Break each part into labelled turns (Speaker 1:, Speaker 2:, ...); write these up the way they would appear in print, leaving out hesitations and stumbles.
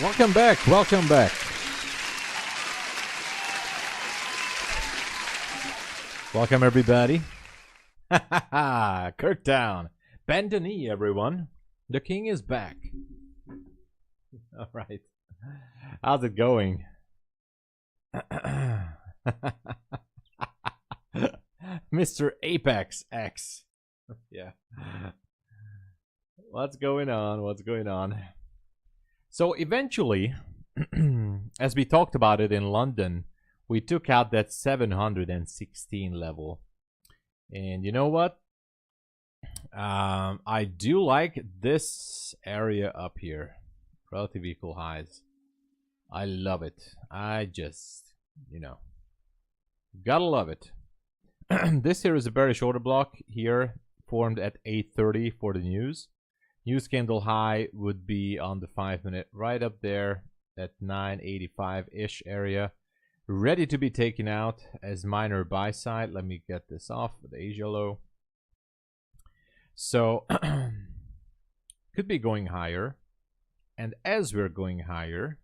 Speaker 1: Welcome back. Welcome back. Welcome, everybody. Kirktown. Bend the knee, everyone. The king is back. All right. How's it going? Mr. Apex X. Yeah. What's going on? What's going on? So eventually, as we talked about it in London, we took out that 716 level. And you know what? I do like this area up here. Relative equal highs. I love it. I just, gotta love it. This here is a bearish order block here, formed at 8:30 for the news. News candle high would be on the 5-minute right up there at 985-ish area. Ready to be taken out as minor buy side. Let me get this off with Asia low. So, could be going higher. And as we're going higher,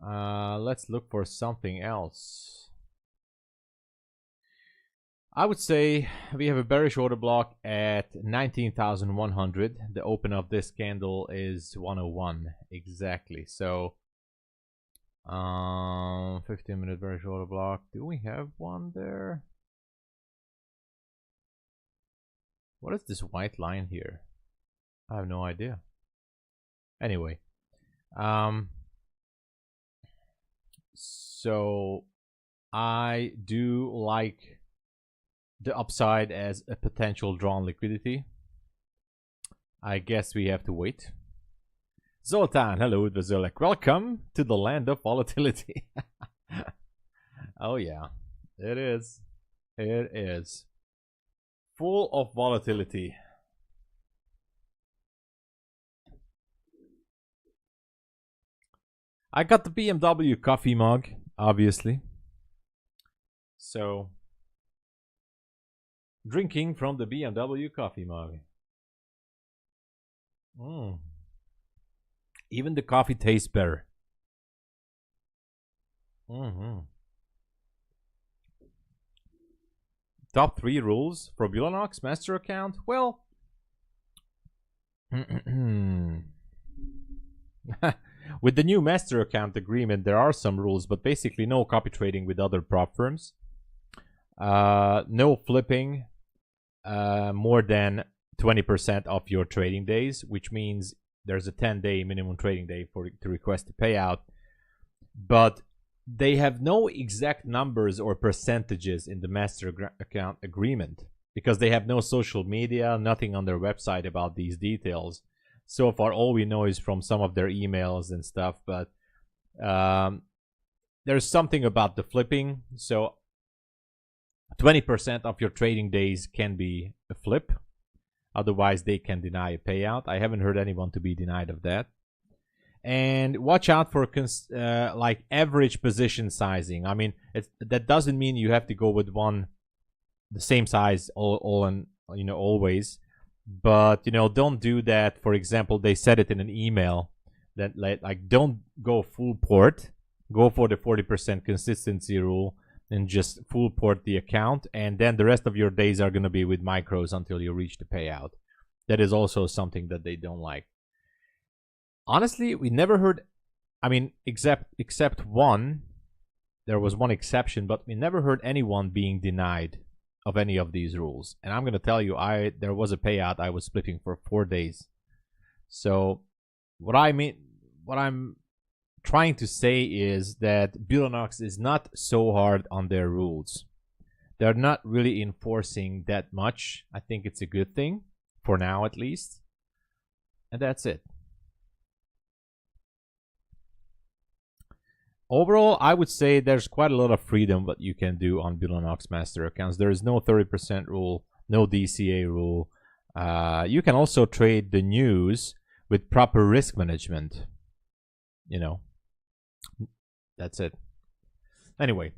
Speaker 1: let's look for something else. I would say we have a bearish order block at 19,100. The open of this candle is 101 exactly. So 15-minute bearish order block. Do we have one there? What is this white line here? I have no idea. Anyway, so I do like the upside as a potential drawn liquidity. I guess we have to wait. Zoltan, hello, Vazilik. Welcome to the land of volatility. Oh yeah, it is. It is. Full of volatility. I got the BMW coffee mug, obviously. So, drinking from the BMW coffee mug. Even the coffee tastes better. Top 3 rules for Bulenox master account? Well, with the new master account agreement, there are some rules, but basically no copy trading with other prop firms. No flipping more than 20% of your trading days, which means there's a 10-day minimum trading day to request a payout. But they have no exact numbers or percentages in the master account agreement because they have no social media, nothing on their website about these details. So far, all we know is from some of their emails and stuff, but there's something about the flipping. So 20% of your trading days can be a flip. Otherwise, they can deny a payout. I haven't heard anyone to be denied of that. And watch out for like average position sizing. I mean, that doesn't mean you have to go with the same size always. But don't do that. For example, they said it in an email that like don't go full port. Go for the 40% consistency rule and just full port the account, and then the rest of your days are going to be with micros until you reach the payout. That is also something that they don't like. Honestly, we never heard, I mean, except one, there was one exception, but we never heard anyone being denied of any of these rules. And I'm going to tell you, there was a payout I was splitting for 4 days. So what I'm trying to say is that Bulenox is not so hard on their rules. They're not really enforcing that much. I think it's a good thing, for now at least. And that's it. Overall, I would say there's quite a lot of freedom what you can do on Bulenox master accounts. There is no 30% rule, no DCA rule. You can also trade the news with proper risk management. That's it. Anyway.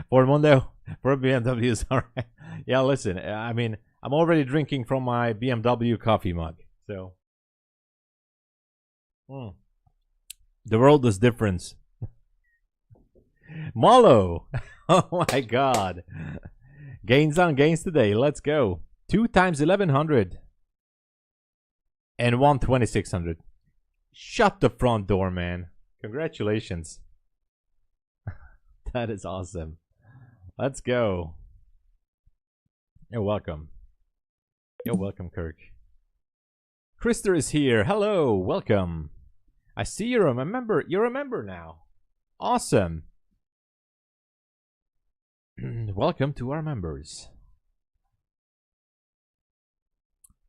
Speaker 1: For Mondo, for BMWs, all right. Yeah, listen, I mean, I'm already drinking from my BMW coffee mug, so. The world is different. Malo! Oh my god. Gains on gains today, let's go. 2 times 1100. And 1 2600. Shut the front door, man. Congratulations. That is awesome. Let's go. You're welcome. You're welcome, Kirk. Krister is here. Hello, welcome. I see you're a member. You're a member now. Awesome. Welcome to our members.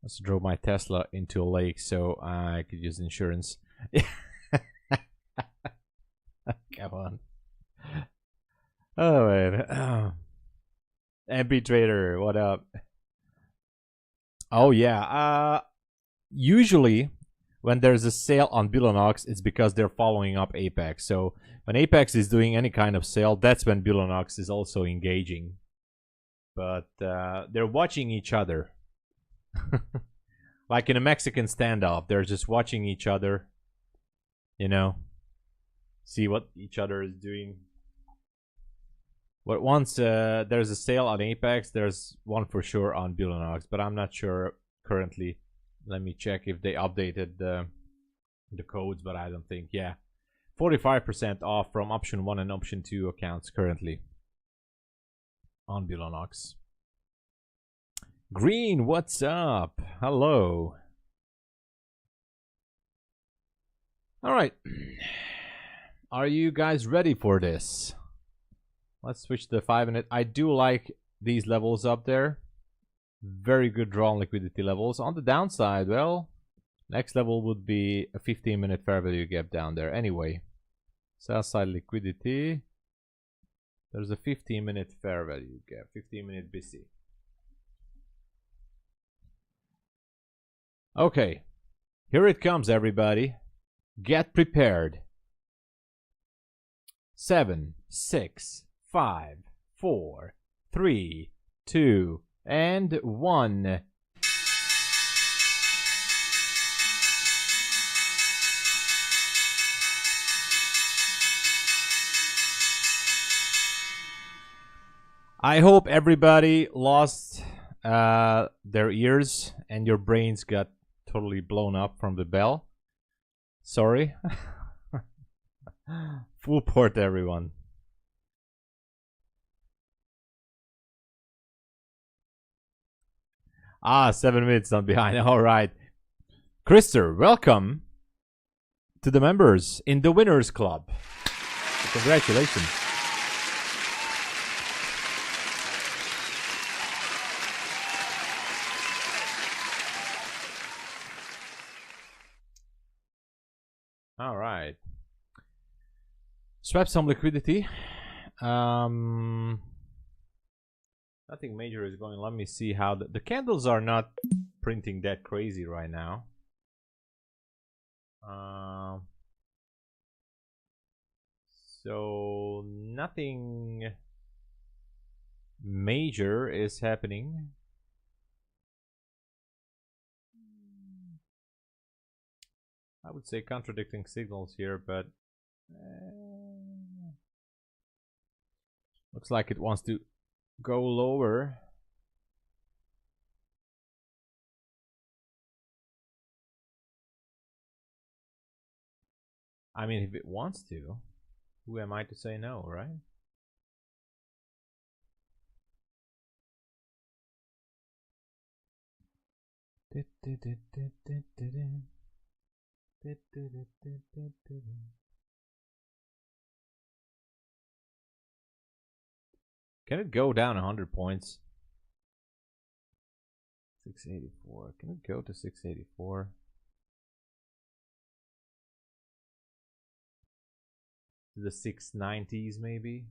Speaker 1: Let's drove my Tesla into a lake so I could use insurance. Come on. Oh man. MP Trader, what up? Oh yeah. Usually when there's a sale on Bulenox, it's because they're following up Apex. So when Apex is doing any kind of sale, that's when Bulenox is also engaging. But they're watching each other. Like in a Mexican standoff, they're just watching each other. You know, see what each other is doing. But once there's a sale on Apex, there's one for sure on Bulenox, but I'm not sure currently. Let me check if they updated the codes, but I don't think. Yeah, 45% off from option 1 and option 2 accounts currently on Bulenox. Green, what's up? Hello. All right. Are you guys ready for this? Let's switch to 5 minute. I do like these levels up there. Very good draw on liquidity levels. On the downside, well, next level would be a 15-minute fair value gap down there. Anyway, sell side liquidity. There's a 15-minute fair value gap. 15-minute BC. Okay, here it comes, everybody. Get prepared. 7, 6, 5, 4, 3, 2, and 1. I hope everybody lost their ears and your brains got totally blown up from the bell. Sorry. Full port, everyone. Ah, 7 minutes on behind. All right. Krister, welcome to the members in the Winners Club. Congratulations. All right. Swap some liquidity. Nothing major is going. Let me see how the candles are not printing that crazy right now. So nothing major is happening. I would say contradicting signals here, but looks like it wants to go lower. I mean, if it wants to, who am I to say no, right? Can it go down 100 points? 684. Can it go to 684? To the 690s maybe?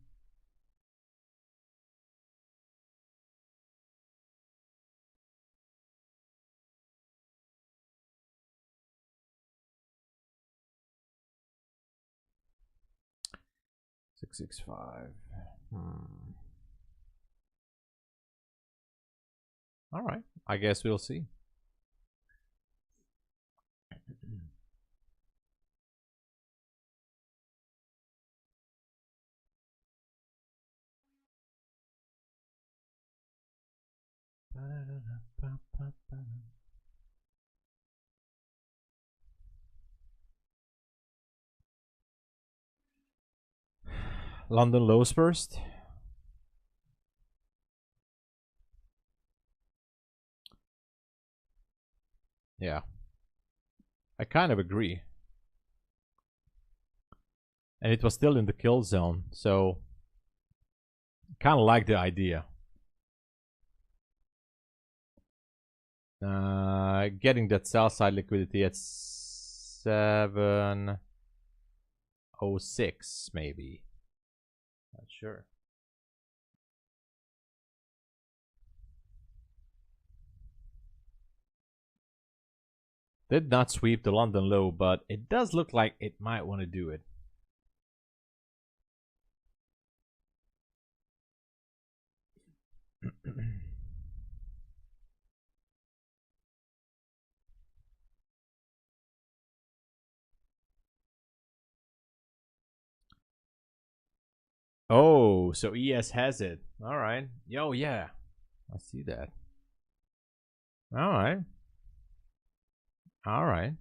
Speaker 1: 665. All right. I guess we'll see. London lows first. Yeah. I kind of agree. And it was still in the kill zone, so kind of like the idea. Getting that sell side liquidity at 706 maybe. Not sure. Did not sweep the London low, but it does look like it might want to do it. Oh, so ES has it. All right. Yo, yeah. I see that. All right. All right.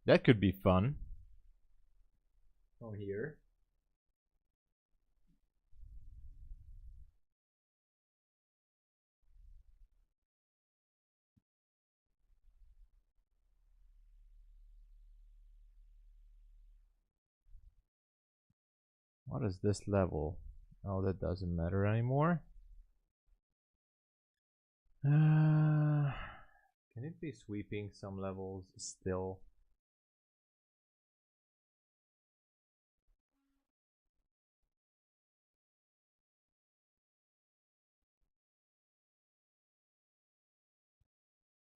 Speaker 1: That could be fun. Oh, here. What is this level? Oh, that doesn't matter anymore. Can it be sweeping some levels still?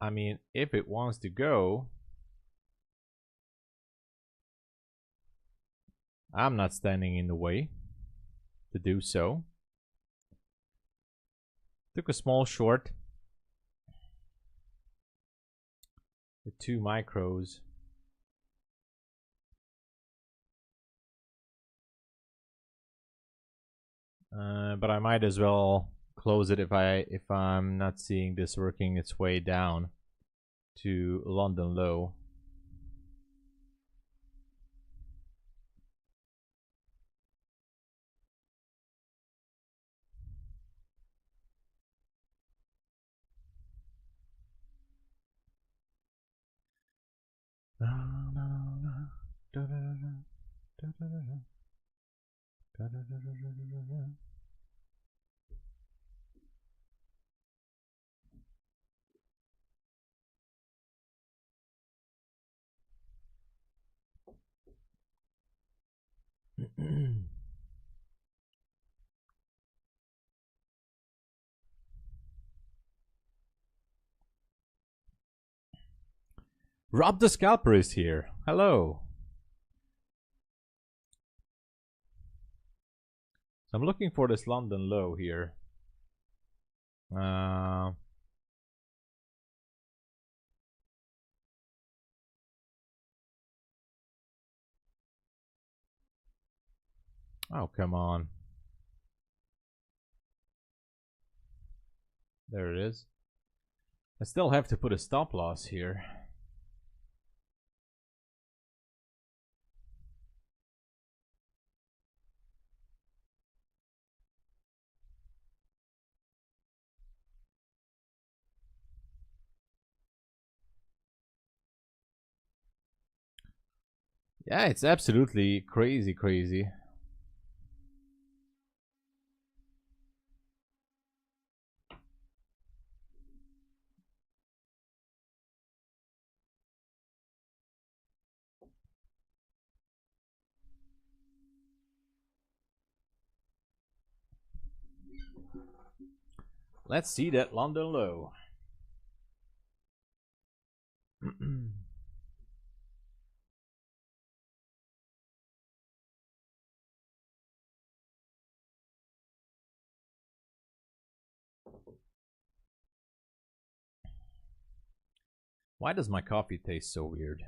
Speaker 1: I mean, if it wants to go, I'm not standing in the way to do so. Took a small short with 2 micros. But I might as well close it if I'm not seeing this working its way down to London low. Rob the Scalper is here. Hello. I'm looking for this London low here. Oh, come on. There it is. I still have to put a stop loss here. Yeah, it's absolutely crazy, crazy. Let's see that London low. Why does my coffee taste so weird?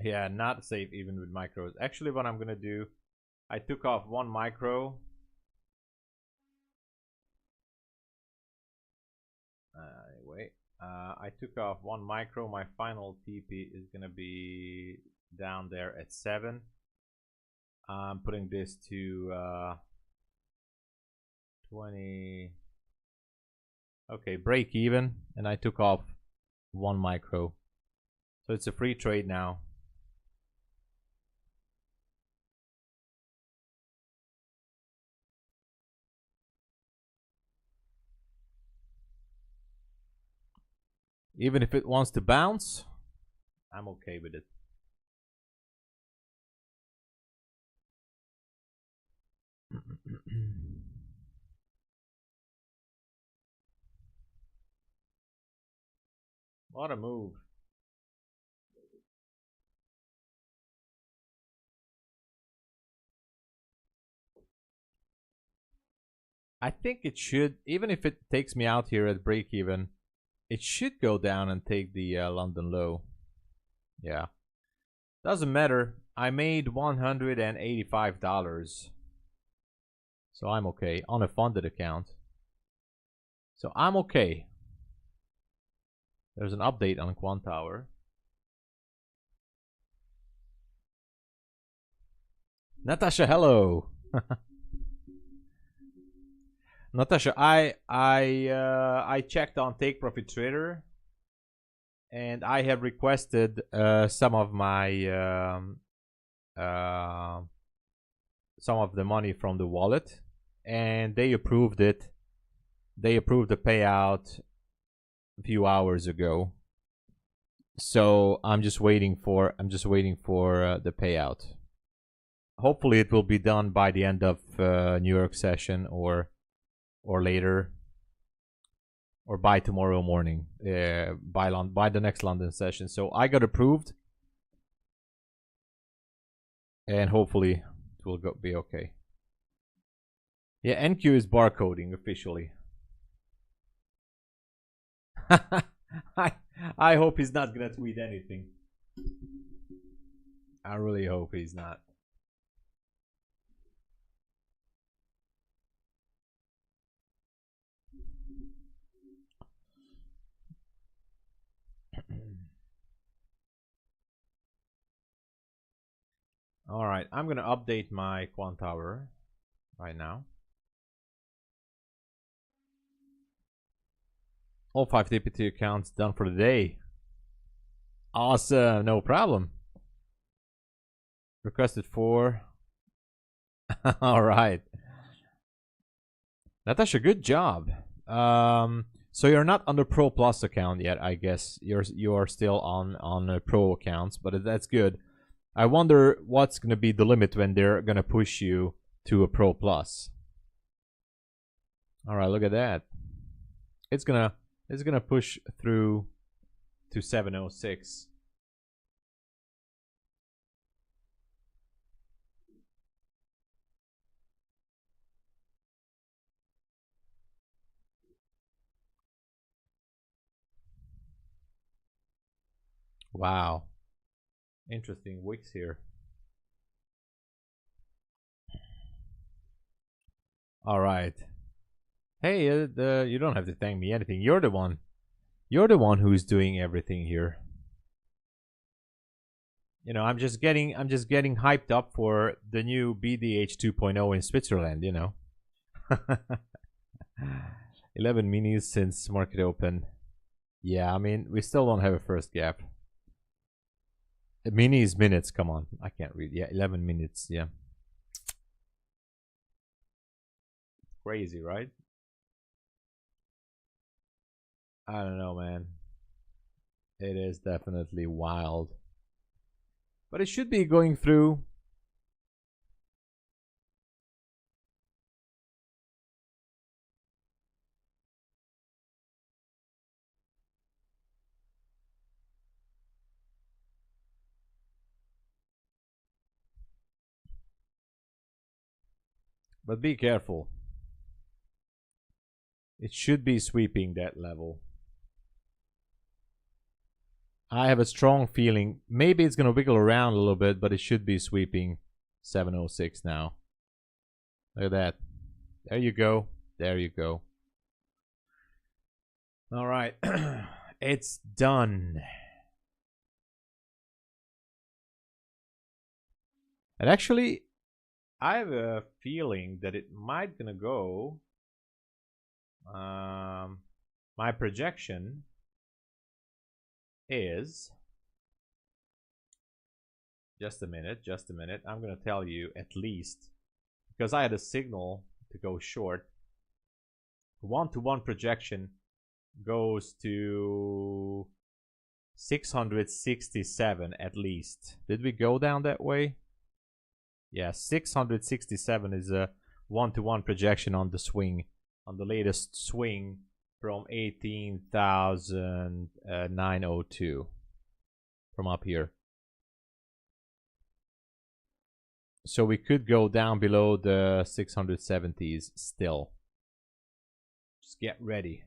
Speaker 1: Yeah, not safe even with micros. Actually, what I'm gonna do, I took off one micro. Wait. I took off one micro. My final TP is gonna be down there at 7. I'm putting this to 20. Okay, break even, and I took off one micro. So it's a free trade now. Even if it wants to bounce, I'm okay with it. What a move. I think it should, even if it takes me out here at break even, it should go down and take the London low. Yeah. Doesn't matter. I made $185. So I'm okay on a funded account. So I'm okay. There's an update on Quant Tower. Natasha, hello. Natasha, I checked on Take Profit Trader, and I have requested some of the money from the wallet, and they approved it. They approved the payout a few hours ago. So I'm just waiting for the payout. Hopefully, it will be done by the end of New York session or later, or by tomorrow morning, by the next London session. So I got approved, and hopefully it will be okay. Yeah, NQ is barcoding officially. I hope he's not gonna tweet anything. I really hope he's not. All right, I'm gonna update my Quant Tower right now. All 5 DPT accounts done for the day. Awesome, no problem. Requested for. All right, Natasha, good job. So you're not on the Pro Plus account yet, I guess. You're still on Pro accounts, but that's good. I wonder what's gonna be the limit when they're gonna push you to a Pro Plus. All right, look at that. It's gonna push through to 706. Wow. Interesting wicks here. All right. Hey, you don't have to thank me anything. You're the one. You're the one who's doing everything here. You know, I'm just getting hyped up for the new BDH 2.0 in Switzerland, you know. 11 minis since market open. Yeah, I mean, we still don't have a first gap. Minis minutes, come on. I can't read. Yeah, 11 minutes, yeah. Crazy, right? I don't know, man. It is definitely wild. But it should be going through. But be careful. It should be sweeping that level. I have a strong feeling. Maybe it's going to wiggle around a little bit, but it should be sweeping 706 now. Look at that. There you go. There you go. All right. It's done. And actually, I have a feeling that it might gonna go. My projection is, just a minute. I'm gonna tell you at least, because I had a signal to go short. 1-to-1 projection goes to 667 at least. Did we go down that way? Yeah, 667 is a 1-to-1 projection on the swing, on the latest swing from 18,902 from up here. So we could go down below the 670s still. Just get ready.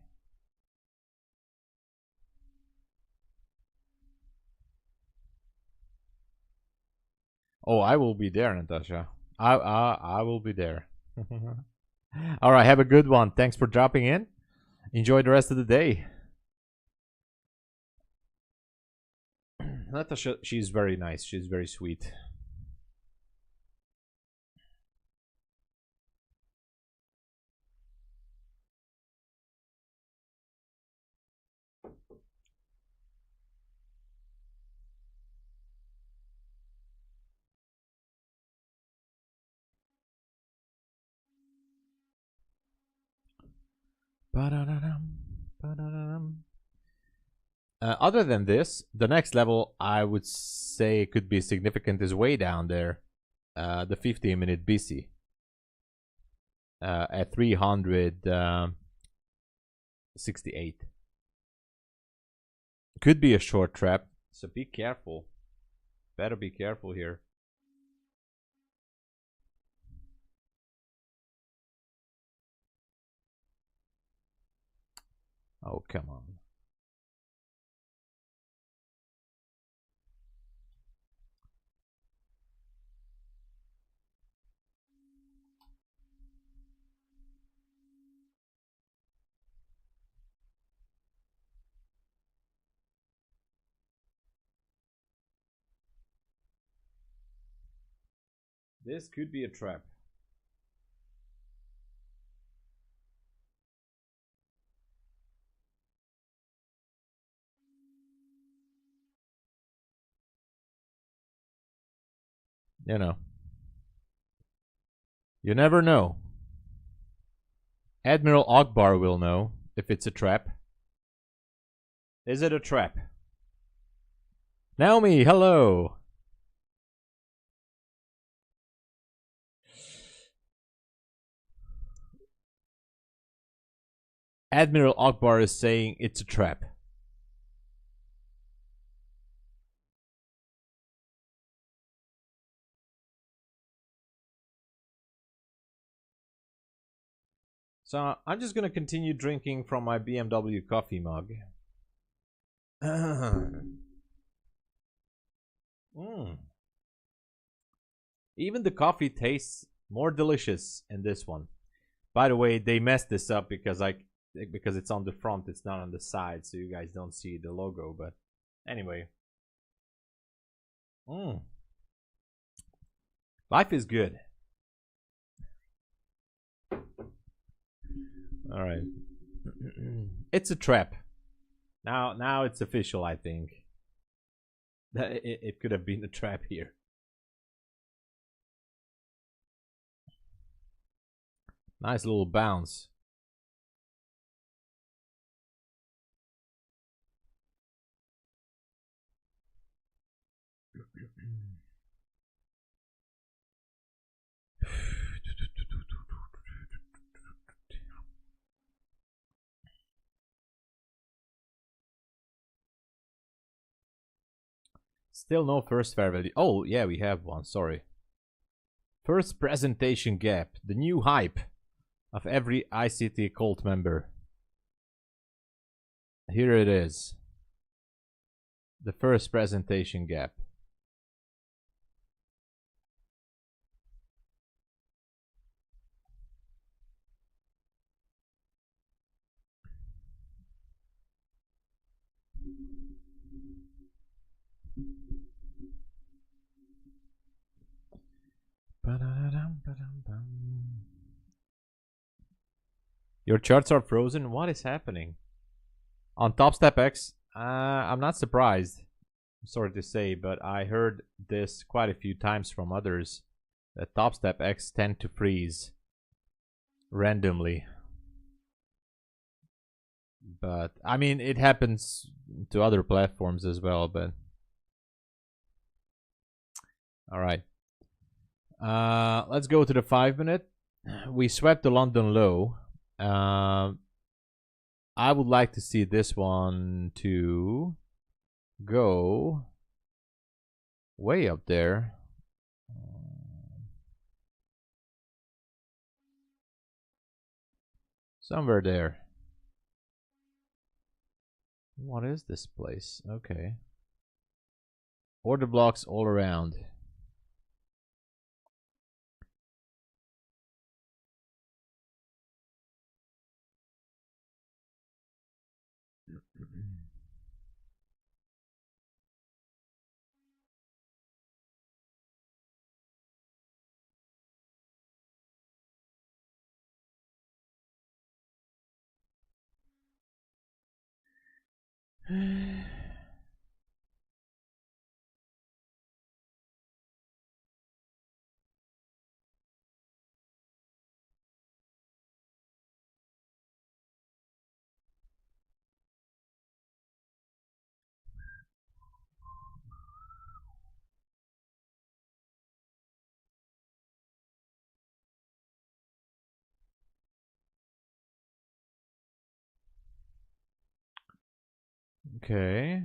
Speaker 1: Oh, I will be there, Natasha. I will be there. All right, have a good one. Thanks for dropping in. Enjoy the rest of the day. Natasha, she's very nice. She's very sweet. Other than this, the next level I would say could be significant is way down there. The 15-minute BC at 368. Could be a short trap, so be careful. Better be careful here. Oh, come on. This could be a trap. You know. You never know. Admiral Akbar will know if it's a trap. Is it a trap? Naomi, hello. Admiral Akbar is saying it's a trap. So I'm just going to continue drinking from my BMW coffee mug. Even the coffee tastes more delicious in this one. By the way, they messed this up because it's on the front, it's not on the side, so you guys don't see the logo. But anyway, life is good. All right, it's a trap. Now it's official. I think that it could have been a trap here. Nice little bounce. Still no first fair value. Oh, yeah, we have one. Sorry. First presentation gap. The new hype of every ICT cult member. Here it is. The first presentation gap. Your charts are frozen? What is happening? On TopStepX, I'm not surprised. I'm sorry to say, but I heard this quite a few times from others that TopStepX tend to freeze randomly. But I mean, it happens to other platforms as well. But all right, let's go to the 5-minute. We swept the London low. I would like to see this one to go way up there. Somewhere there. What is this place? Okay. Order blocks all around. Okay.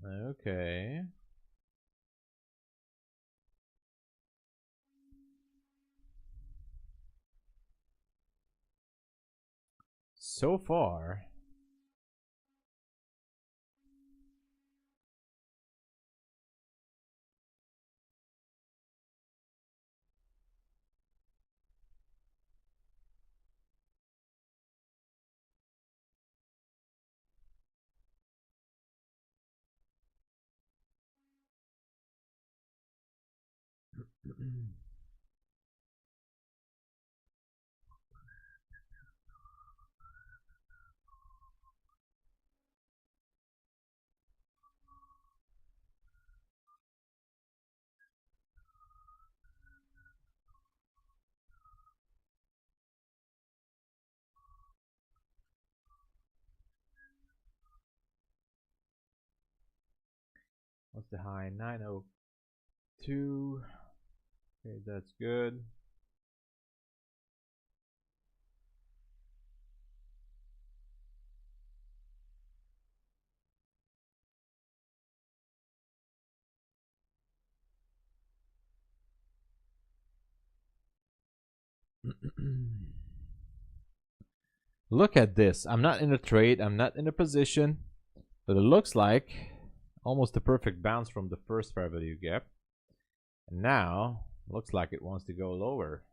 Speaker 1: Okay. So far. What's the high? 902. Okay, that's good. Look at this. I'm not in a trade. I'm not in a position. But it looks like almost a perfect bounce from the first fair value gap. And now, looks like it wants to go lower.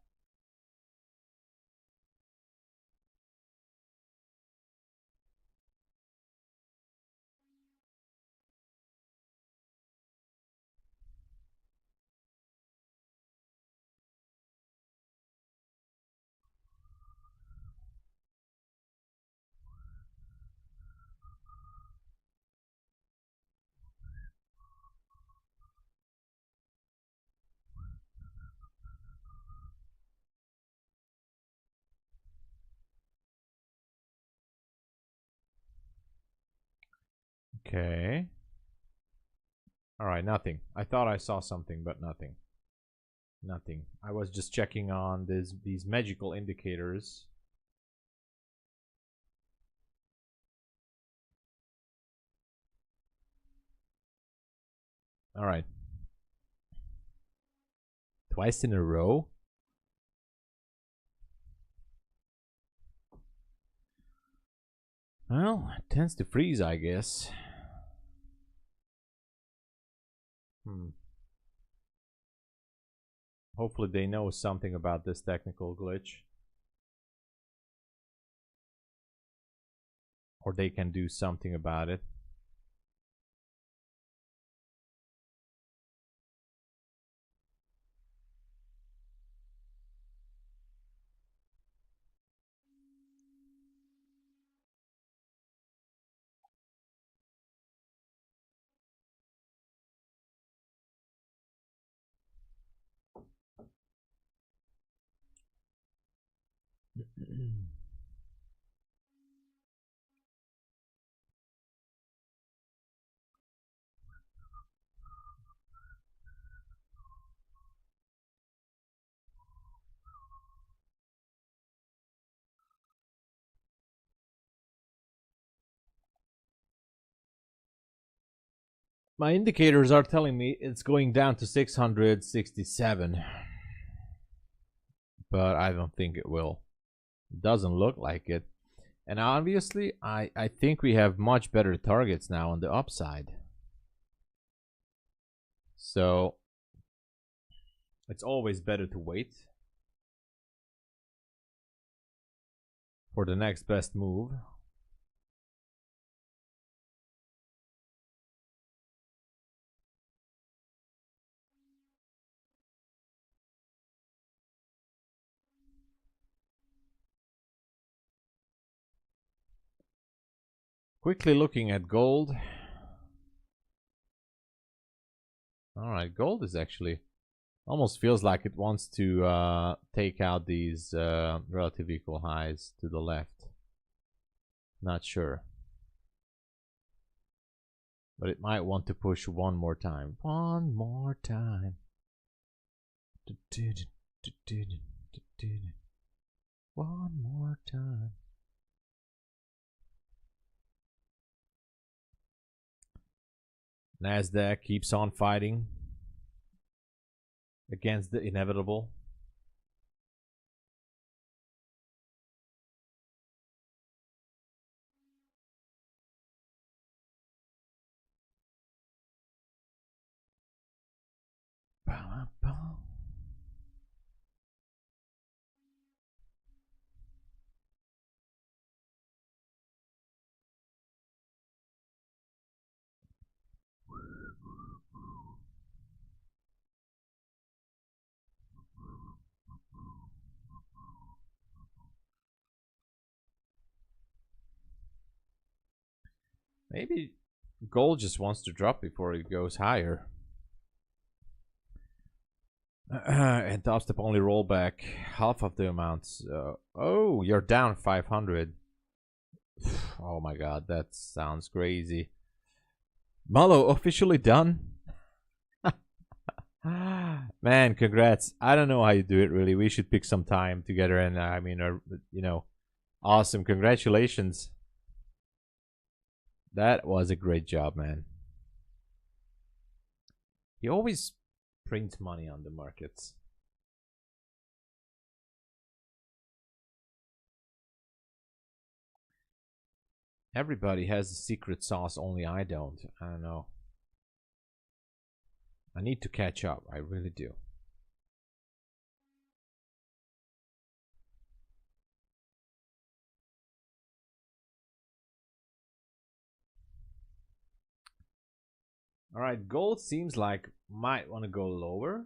Speaker 1: Okay. All right, nothing. I thought I saw something, but nothing. Nothing. I was just checking on these magical indicators. All right. Twice in a row. Well, it tends to freeze, I guess. Hopefully they know something about this technical glitch. Or they can do something about it. My indicators are telling me it's going down to 667. But I don't think it will. It doesn't look like it. And obviously, I think we have much better targets now on the upside. So it's always better to wait for the next best move. Quickly looking at gold. Alright, gold is actually almost feels like it wants to take out these relative equal highs to the left. Not sure. But it might want to push one more time. One more time. One more time. Nasdaq keeps on fighting against the inevitable. Maybe gold just wants to drop before it goes higher. And top step only roll back half of the amounts. Oh, you're down 500. Oh my god, that sounds crazy. Malo officially done? Man, congrats. I don't know how you do it really. We should pick some time together and I mean, you know, awesome. Congratulations. That was a great job, man. He always prints money on the markets. Everybody has a secret sauce, only I don't. I don't know. I need to catch up. I really do. All right, gold seems like might want to go lower.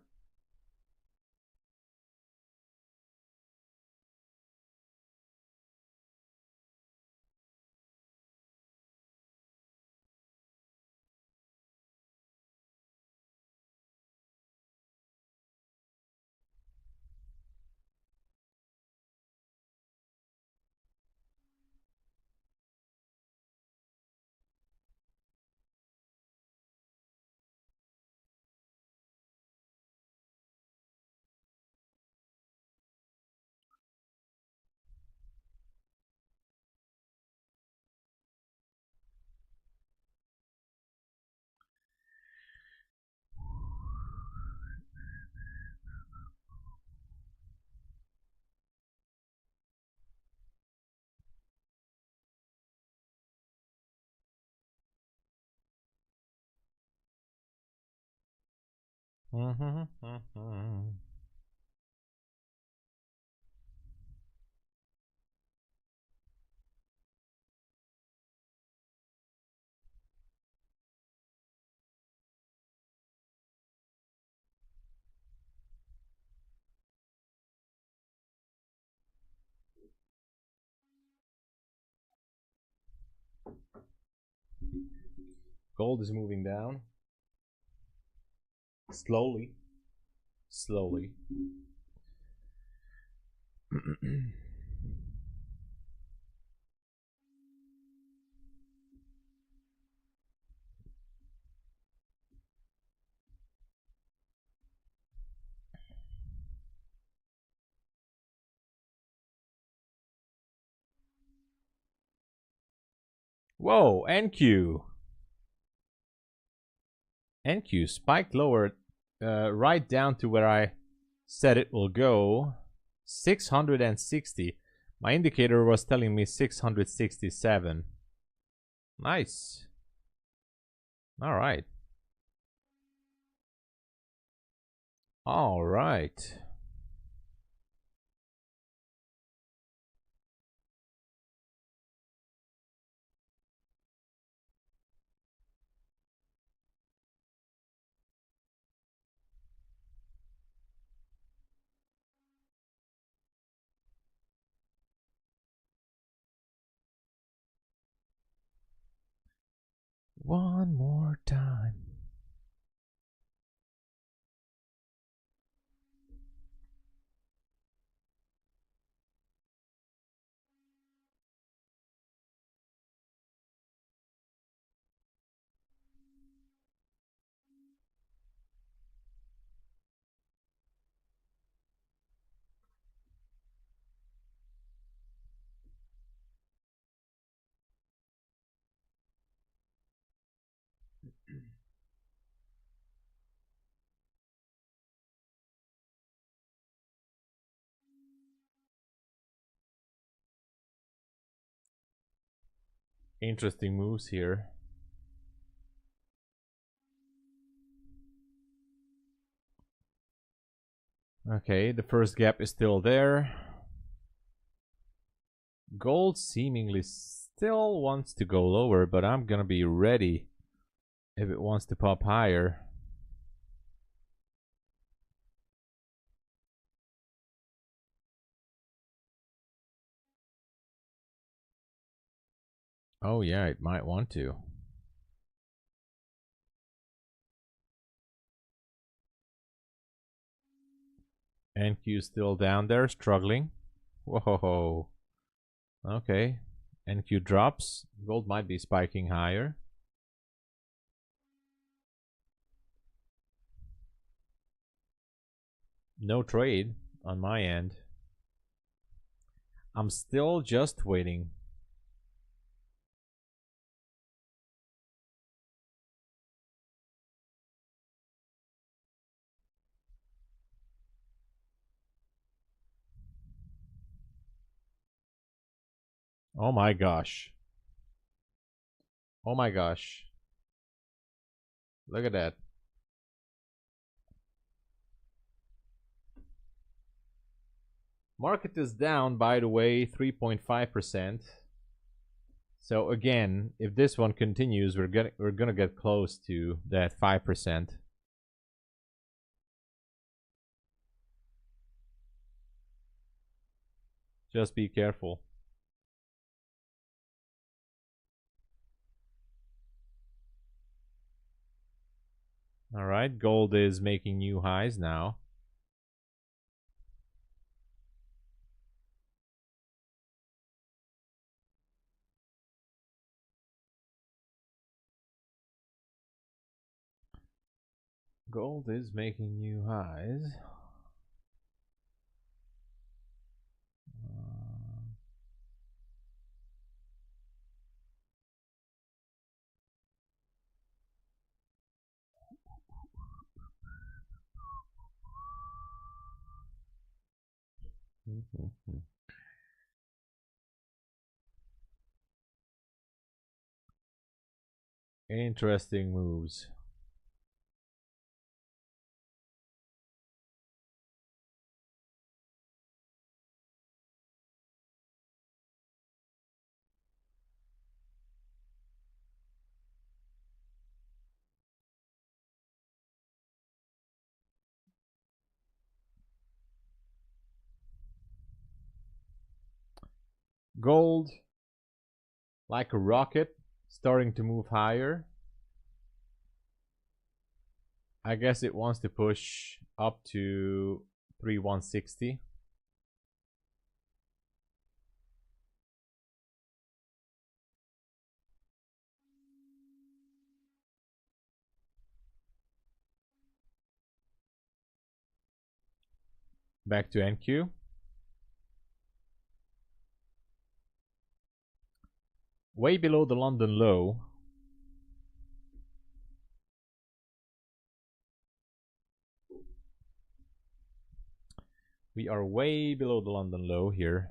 Speaker 1: Gold is moving down. Slowly. Slowly. Whoa, NQ. NQ spiked lower, right down to where I said it will go. 660. My indicator was telling me 667. Nice. All right. All right. One more time. Interesting moves here. Okay, the first gap is still there. Gold seemingly still wants to go lower, but I'm gonna be ready if it wants to pop higher. Oh yeah, it might want to. NQ still down there, struggling. Whoa. Okay. NQ drops. Gold might be spiking higher. No trade on my end. I'm still just waiting. Oh my gosh. Oh my gosh. Look at that. Market is down, by the way, 3.5%. So again, if this one continues, we're gonna get close to that 5%. Just be careful. All right, gold is making new highs now. Gold is making new highs. Interesting moves. Gold, like a rocket, starting to move higher. I guess it wants to push up to 3160. Back to NQ. Way below the London low. We are way below the London low here.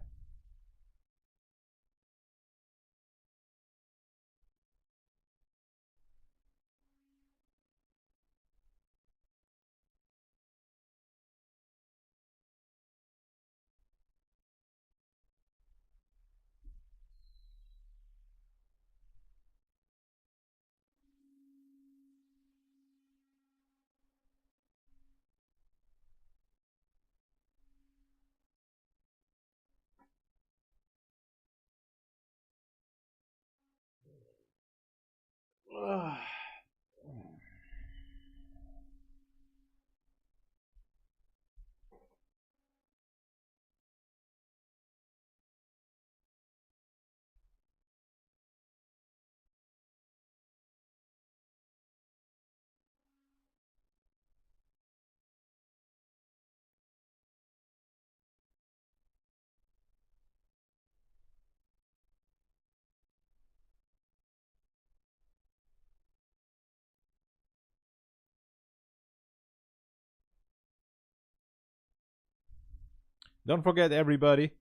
Speaker 1: Don't forget, everybody,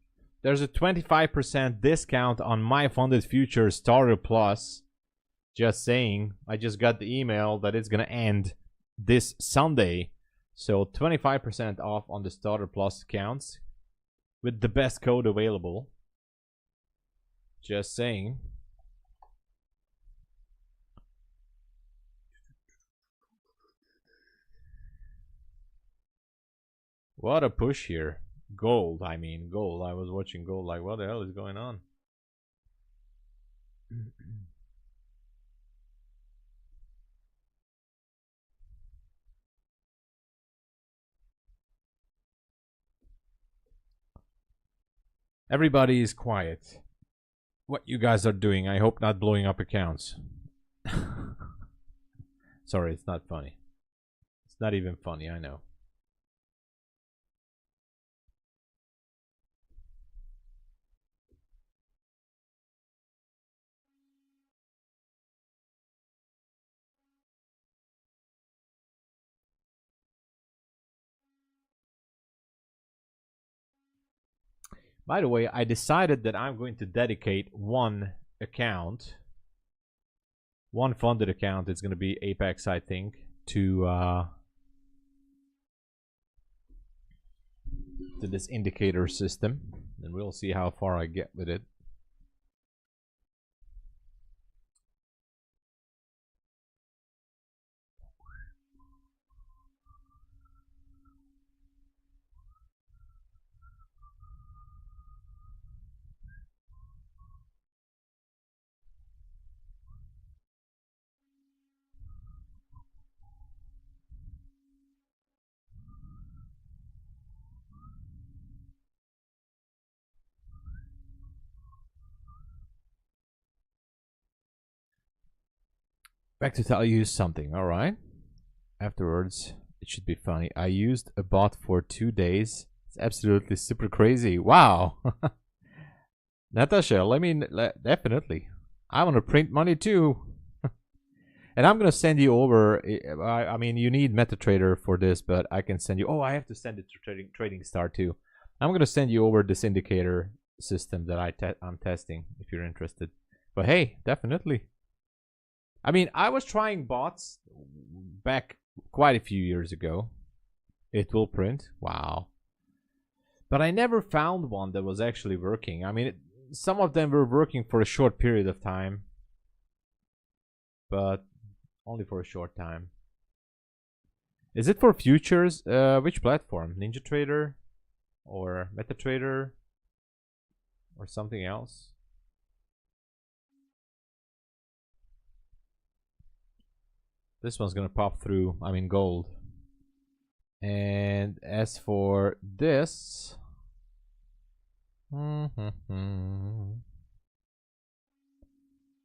Speaker 1: there's a 25% discount on MyFundedFutures Starter Plus. Just saying, I just got the email that it's gonna end this Sunday. So 25% off on the Starter Plus accounts with the best code available. Just saying. What a push here. Gold, I mean, gold. I was watching gold like, what the hell is going on? Everybody is quiet. What you guys are doing, I hope not blowing up accounts. Sorry, it's not funny. It's not even funny, I know. By the way, I decided that I'm going to dedicate one account, one funded account. It's going to be Apex, I think, to this indicator system, and we'll see how far I get with it. Back to tell you something, all right? Afterwards, it should be funny. I used a bot for 2 days. It's absolutely super crazy. Wow. Natasha, definitely. I want to print money too. And I'm going to send you over. I mean, you need MetaTrader for this, but I can send you. Oh, I have to send it to Trading Star too. I'm going to send you over this indicator system that I'm testing if you're interested. But hey, definitely. I mean, I was trying bots back quite a few years ago. It will print. Wow. But I never found one that was actually working. I mean, some of them were working for a short period of time, but only for a short time. Is it for futures? Which platform? NinjaTrader or MetaTrader? or something else. This one's gonna pop through. I mean gold. And as for this, I'm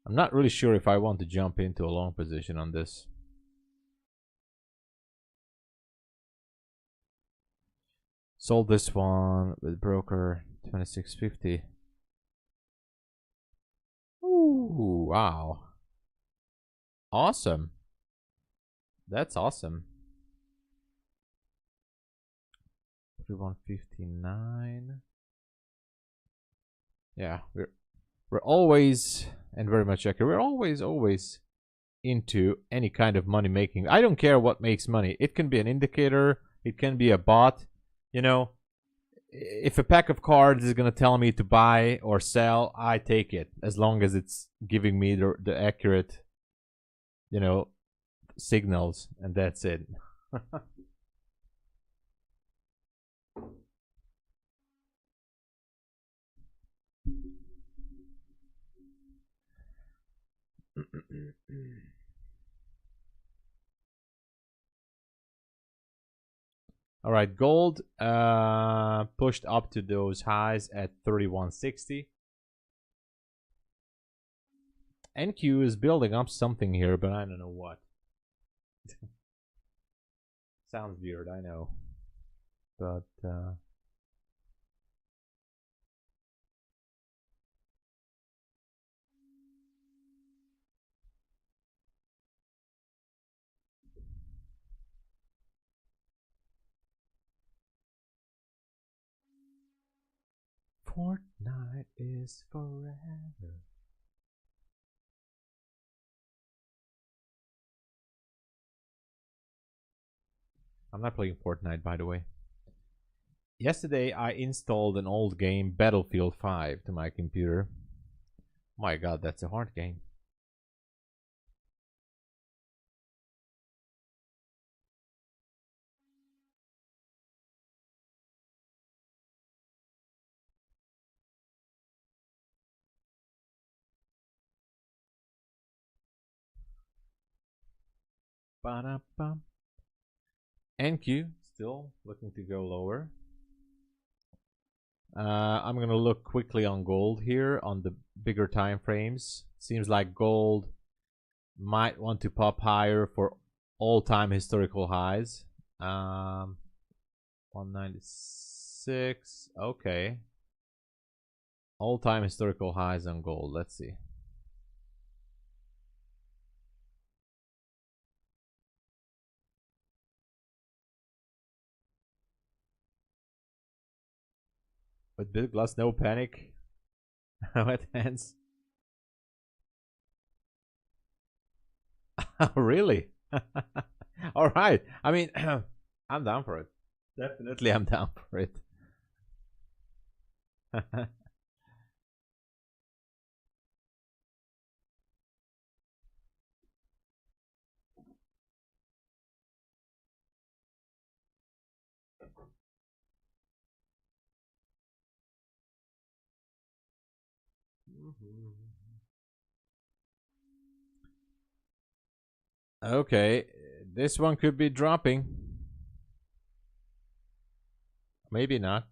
Speaker 1: not really sure if I want to jump into a long position on this. Sold this one with broker 26.50. Ooh, wow. Awesome. That's awesome. 31.59. Yeah, we're always, and very much accurate, we're always into any kind of money making. I don't care what makes money. It can be an indicator, it can be a bot. You know, if a pack of cards is gonna tell me to buy or sell, I take it as long as it's giving me the accurate, you know, signals, and that's it. All right, gold pushed up to those highs at 31.60. NQ is building up something here, but I don't know what. Sounds weird, I know. But Fortnite is forever. I'm not playing Fortnite, by the way. Yesterday, I installed an old game, Battlefield 5, to my computer. My god, that's a hard game. Ba-da-bum. NQ, still looking to go lower. I'm going to look quickly on gold here on the bigger time frames. Seems like gold might want to pop higher for all-time historical highs. 196. Okay. All-time historical highs on gold. Let's see. With Bill Glass, no panic. Wet hands. Really? All right. I mean, I'm down for it. Definitely, I'm down for it. Okay, this one could be dropping. Maybe not.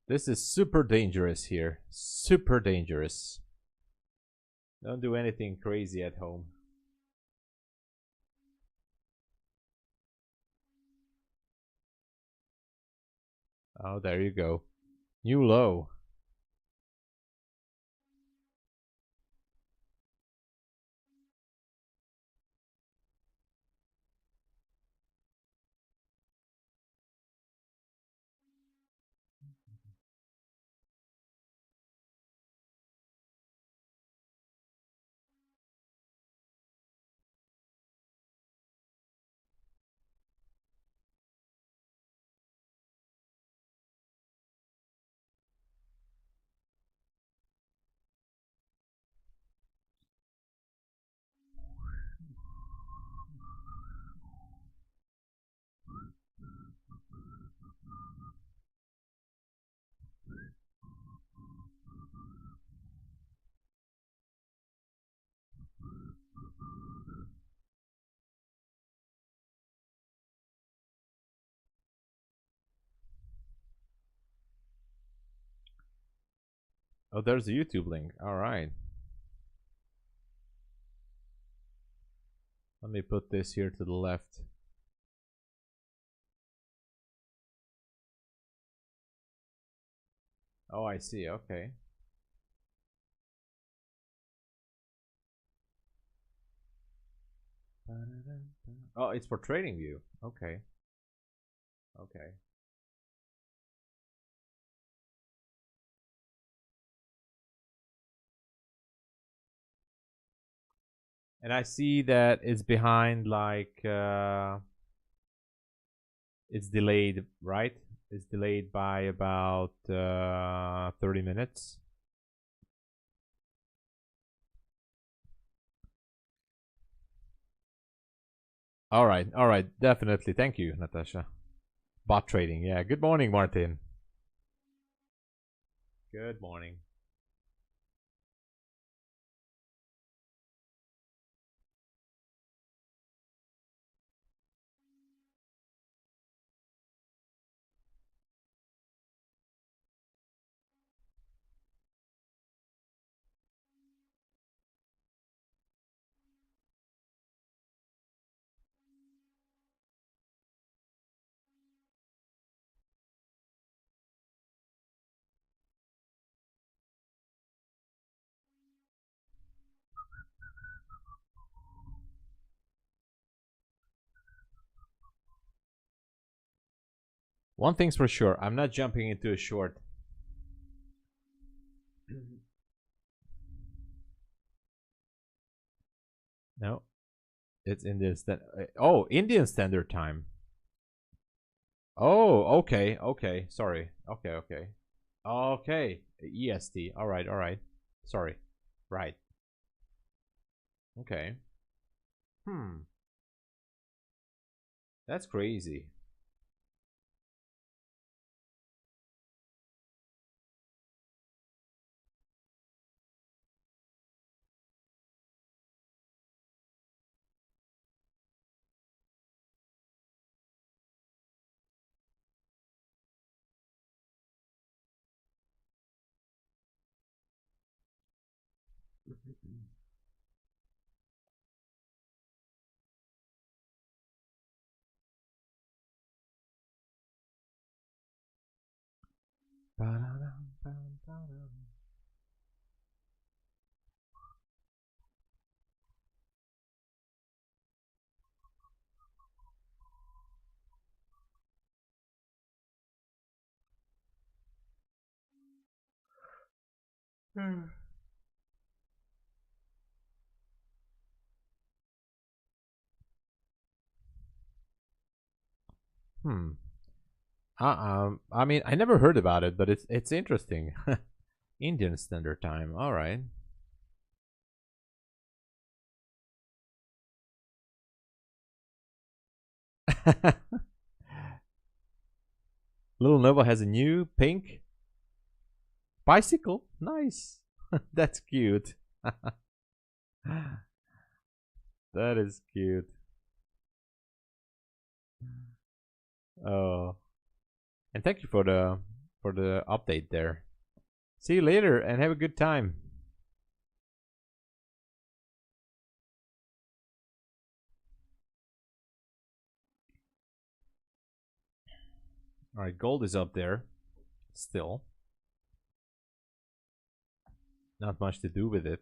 Speaker 1: This is super dangerous here. Super dangerous. Don't do anything crazy at home. Oh, there you go. New low. Oh, there's a YouTube link. All right. Let me put this here to the left. Oh, I see. Okay. Oh, it's for TradingView. Okay. Okay. And I see that it's behind, like, it's delayed, right? It's delayed by about 30 minutes. All right, definitely. Thank you, Natasha. Bot trading, yeah. Good morning, Martin. Good morning. One thing's for sure, I'm not jumping into a short. No, it's Indian oh, Indian Standard Time. Oh, okay, okay. Sorry. Okay, okay. Okay, EST. All right, all right. Sorry. Right. Okay. That's crazy. Hmm. I mean, I never heard about it, but it's interesting. Indian Standard Time. All right. Little Nova has a new pink bicycle. Nice. That's cute. That is cute. Oh, and thank you for the update there. See you later and have a good time. All right, gold is up there still. Not much to do with it.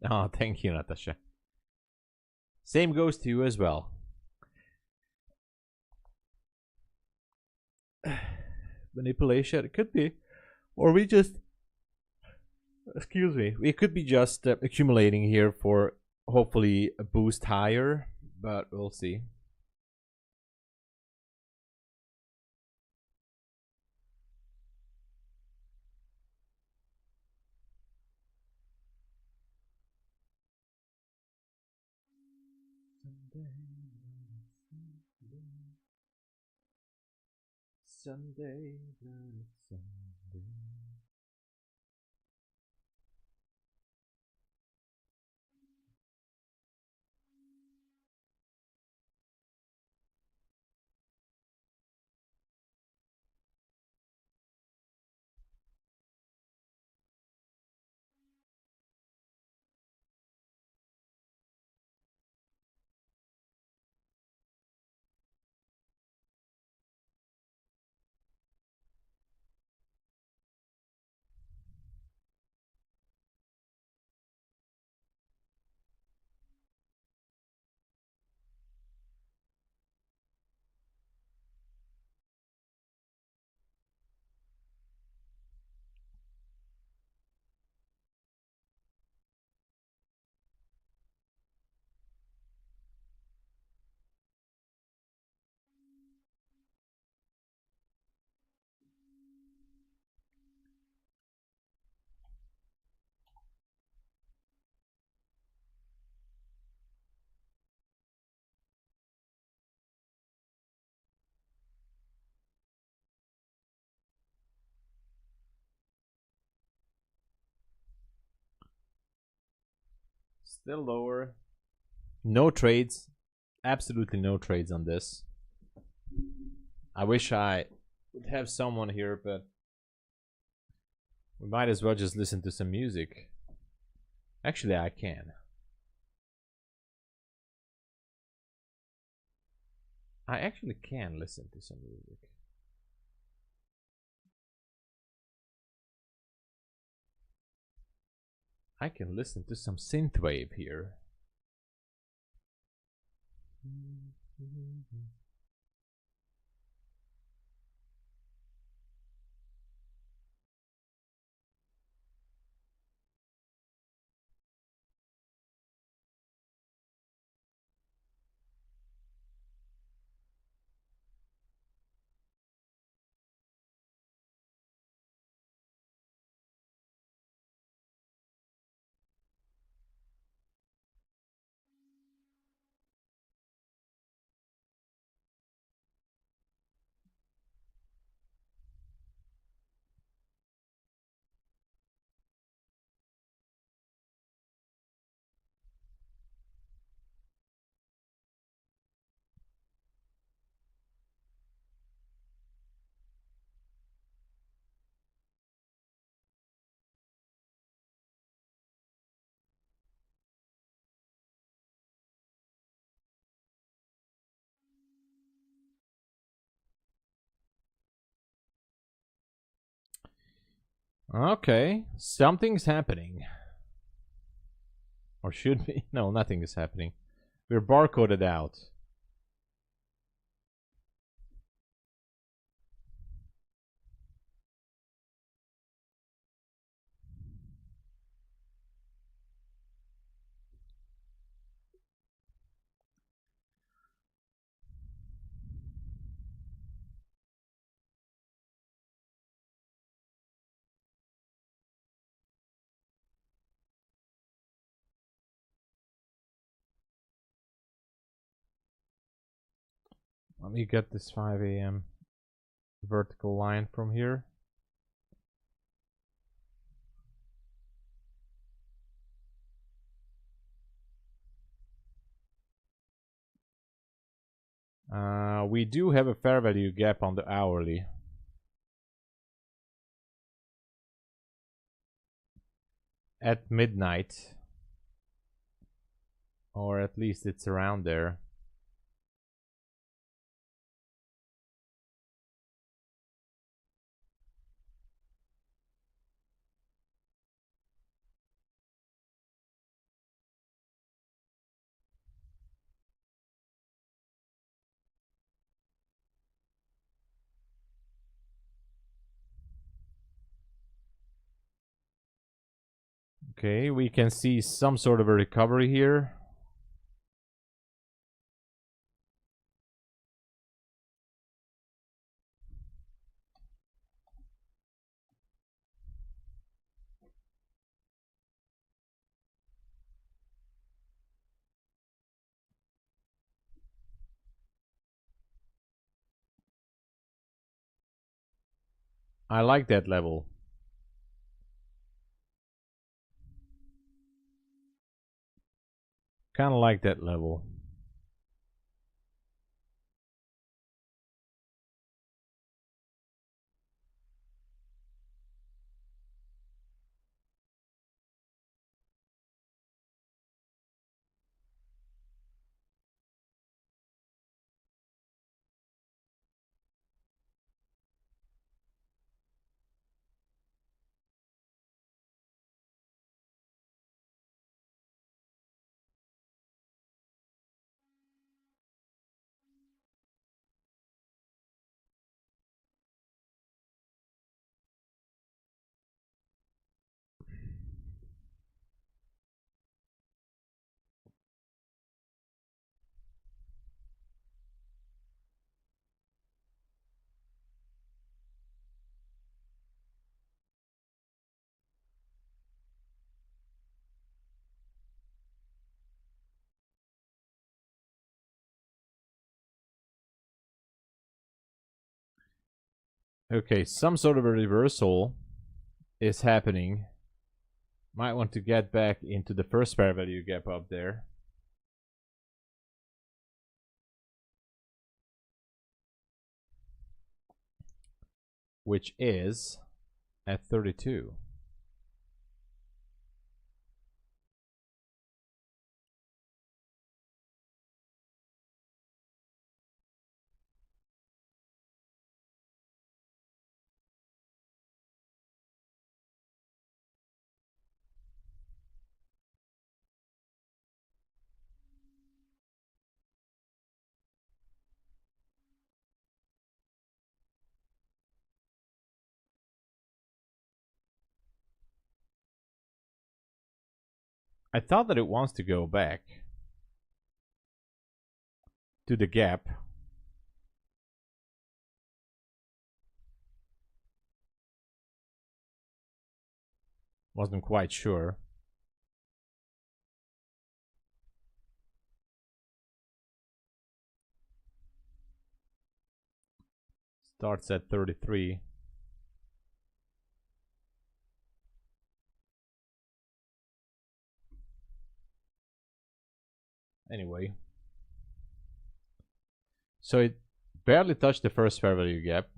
Speaker 1: Oh, thank you, Natasha. Same goes to you as well. Manipulation, it could be. Or we just, excuse me, we could be just accumulating here for hopefully a boost higher, but we'll see. Sunday, Sunday. Still lower. No trades. Absolutely no trades on this. I wish I would have someone here, but we might as well just listen to some music. Actually, I can. I actually can listen to some music. I can listen to some synthwave here. Okay, something's happening. Or should be? No, nothing is happening. We're barcoded out. Let me get this 5 a.m. vertical line from here. We do have a fair value gap on the hourly. At midnight. Or at least it's around there. Okay, we can see some sort of a recovery here. I like that level. Kind of like that level. Okay, some sort of a reversal is happening. Might want to get back into the first fair value gap up there. Which is at 32. I thought that it wants to go back to the gap. Wasn't quite sure. Starts at 33. Anyway. So it barely touched the first fair value gap.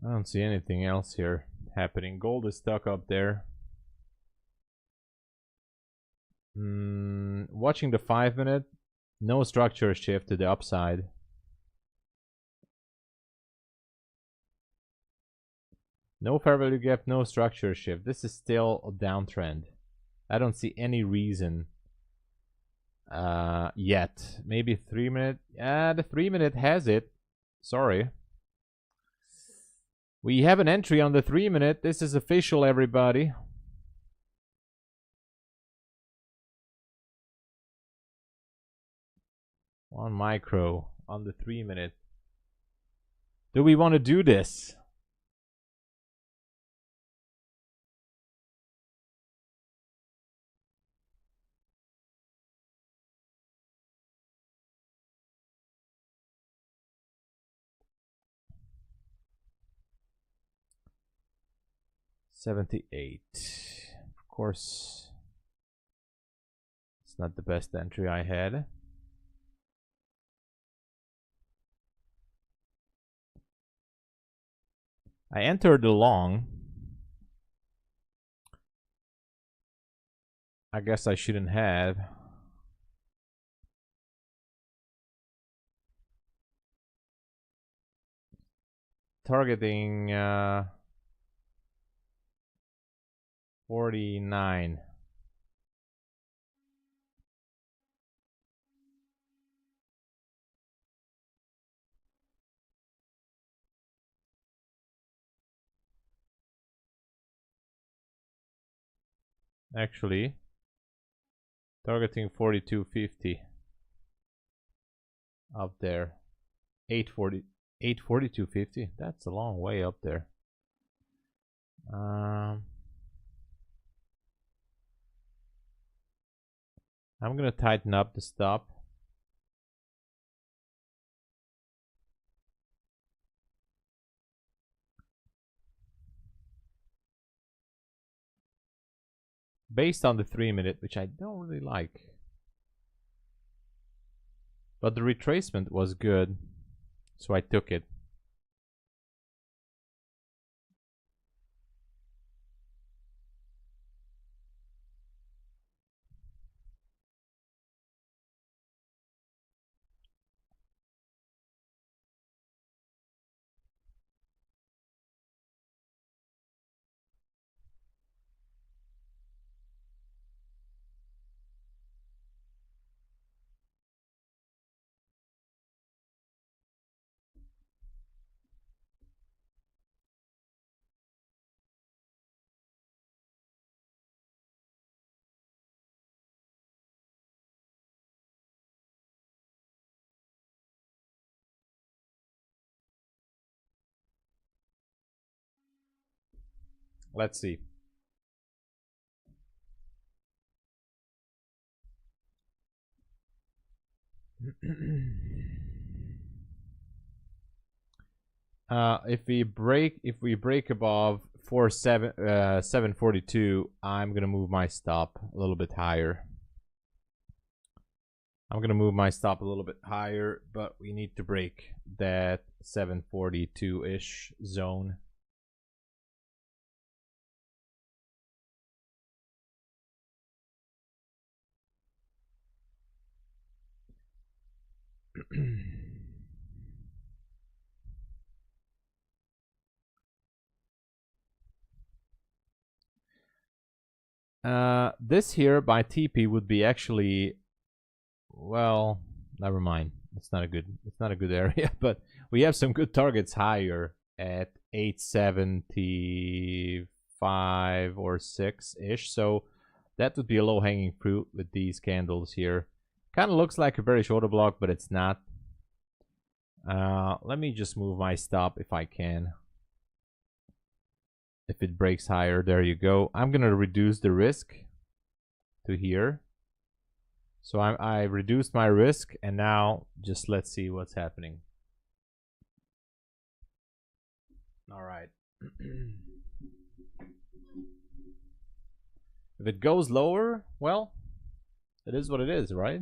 Speaker 1: I don't see anything else here happening. Gold is stuck up there. Watching the 5-minute, no structure shift to the upside. No fair value gap, no structure shift. This is still a downtrend. I don't see any reason yet. Maybe 3-minute. The 3-minute has it. Sorry. We have an entry on the 3-minute. This is official, everybody. On micro on the 3-minute. Do we want to do this? 78. Of course, it's not the best entry I had. I entered the long. I guess I shouldn't have. Targeting 49. Actually, targeting 42.50 up there. 840, 842.50. That's a long way up there. I'm gonna tighten up the stop. Based on the 3-minute, which I don't really like. But the retracement was good, so I took it. Let's see. If we break above 742, I'm gonna move my stop a little bit higher. I'm gonna move my stop a little bit higher, but we need to break that 742-ish zone. This here by TP would be actually, well, never mind. It's not a good area, but we have some good targets higher at 875 or 6-ish. So that would be a low-hanging fruit with these candles here. Kind of looks like a very shorter block, but it's not. Let me just move my stop if I can. If it breaks higher, there you go. I'm gonna reduce the risk to here. So I reduced my risk, and now just let's see what's happening. All right. If it goes lower, well, it is what it is, right?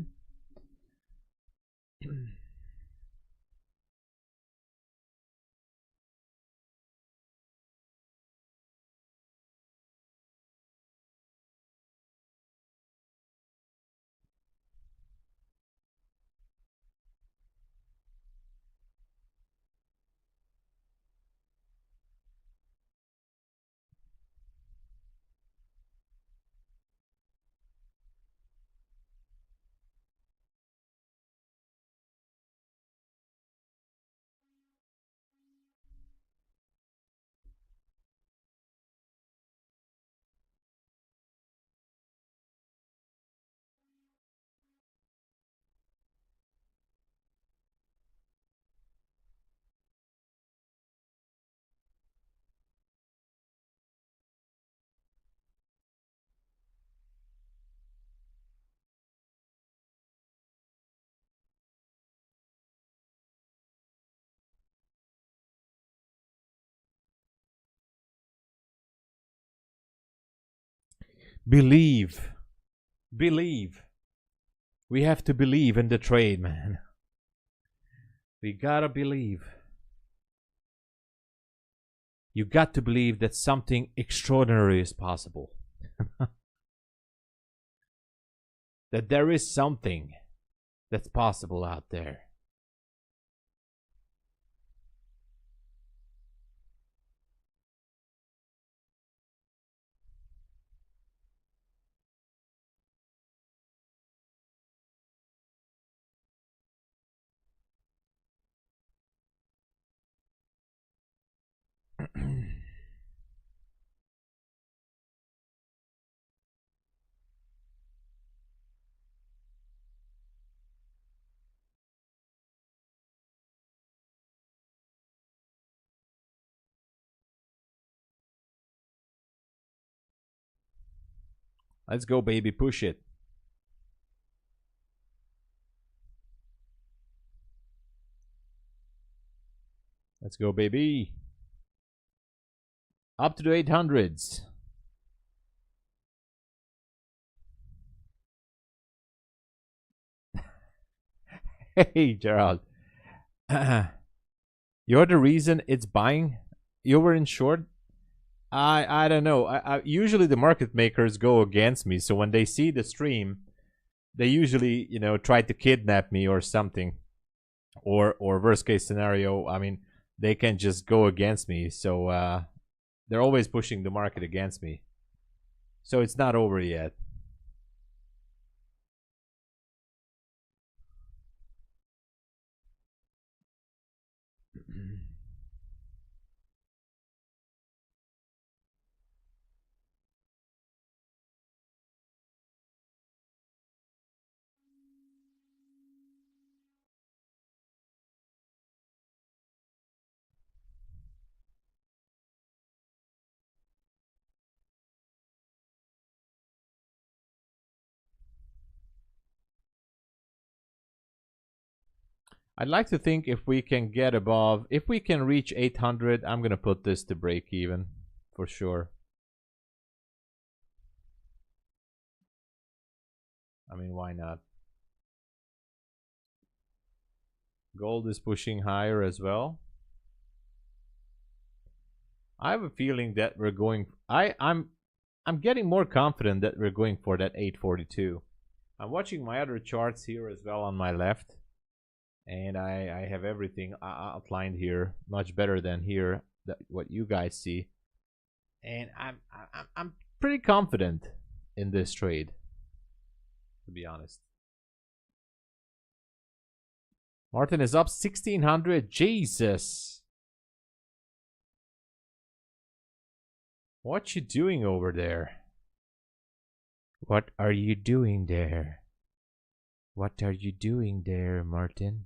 Speaker 1: Believe. Believe. We have to believe in the trade, man. We gotta believe. You got to believe that something extraordinary is possible. That there is something that's possible out there. Let's go, baby. Push it. Let's go, baby. Up to the 800s. Hey, Gerald. You're the reason it's buying? You were in short? I don't know. Usually the market makers go against me. So when they see the stream, they usually, try to kidnap me or something. Or worst case scenario, I mean, they can just go against me. So they're always pushing the market against me. So it's not over yet. I'd like to think if we can get above, if we can reach 800, I'm going to put this to break even for sure. I mean, why not? Gold is pushing higher as well. I have a feeling that we're going, I'm getting more confident that we're going for that 842. I'm watching my other charts here as well on my left. And I have everything outlined here much better than here, what you guys see. And I'm pretty confident in this trade, to be honest. Martin is up 1600. Jesus. What you doing over there? What are you doing there? What are you doing there, Martin?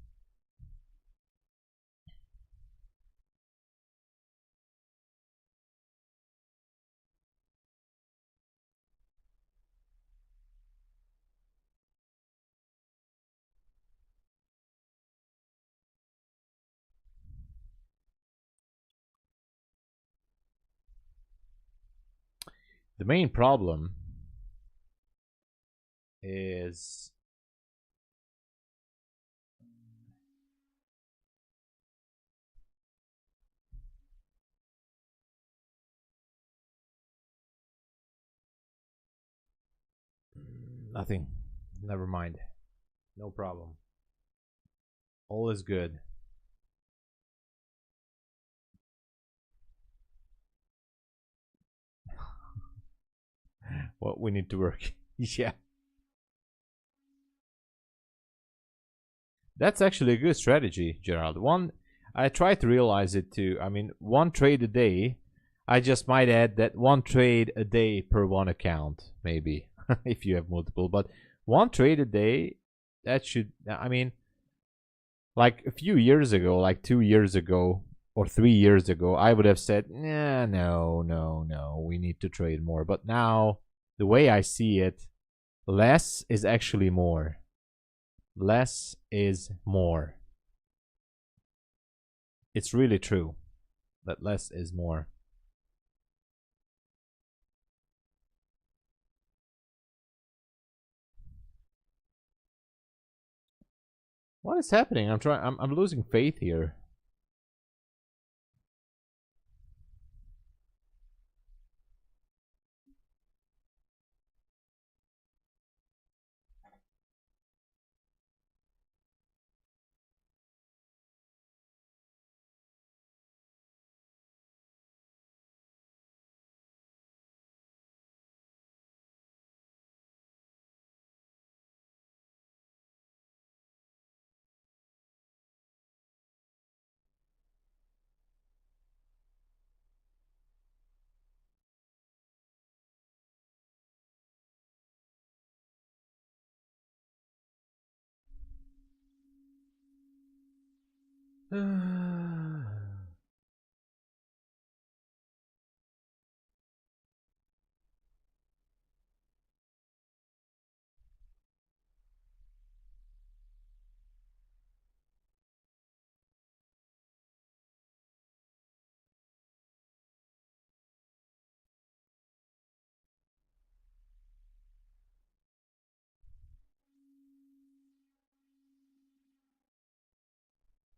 Speaker 1: The main problem is nothing. Never mind. No problem. All is good. Well, we need to work. Yeah. That's actually a good strategy, Gerald. I try to realize it too. I mean, one trade a day. I just might add that one trade a day per one account, maybe, if you have multiple. But one trade a day, that should, I mean, like a few years ago, like 2 years ago or 3 years ago, I would have said, nah, no, we need to trade more. But now, the way I see it, less is actually more. Less is more. It's really true that less is more. What is happening? I'm losing faith here.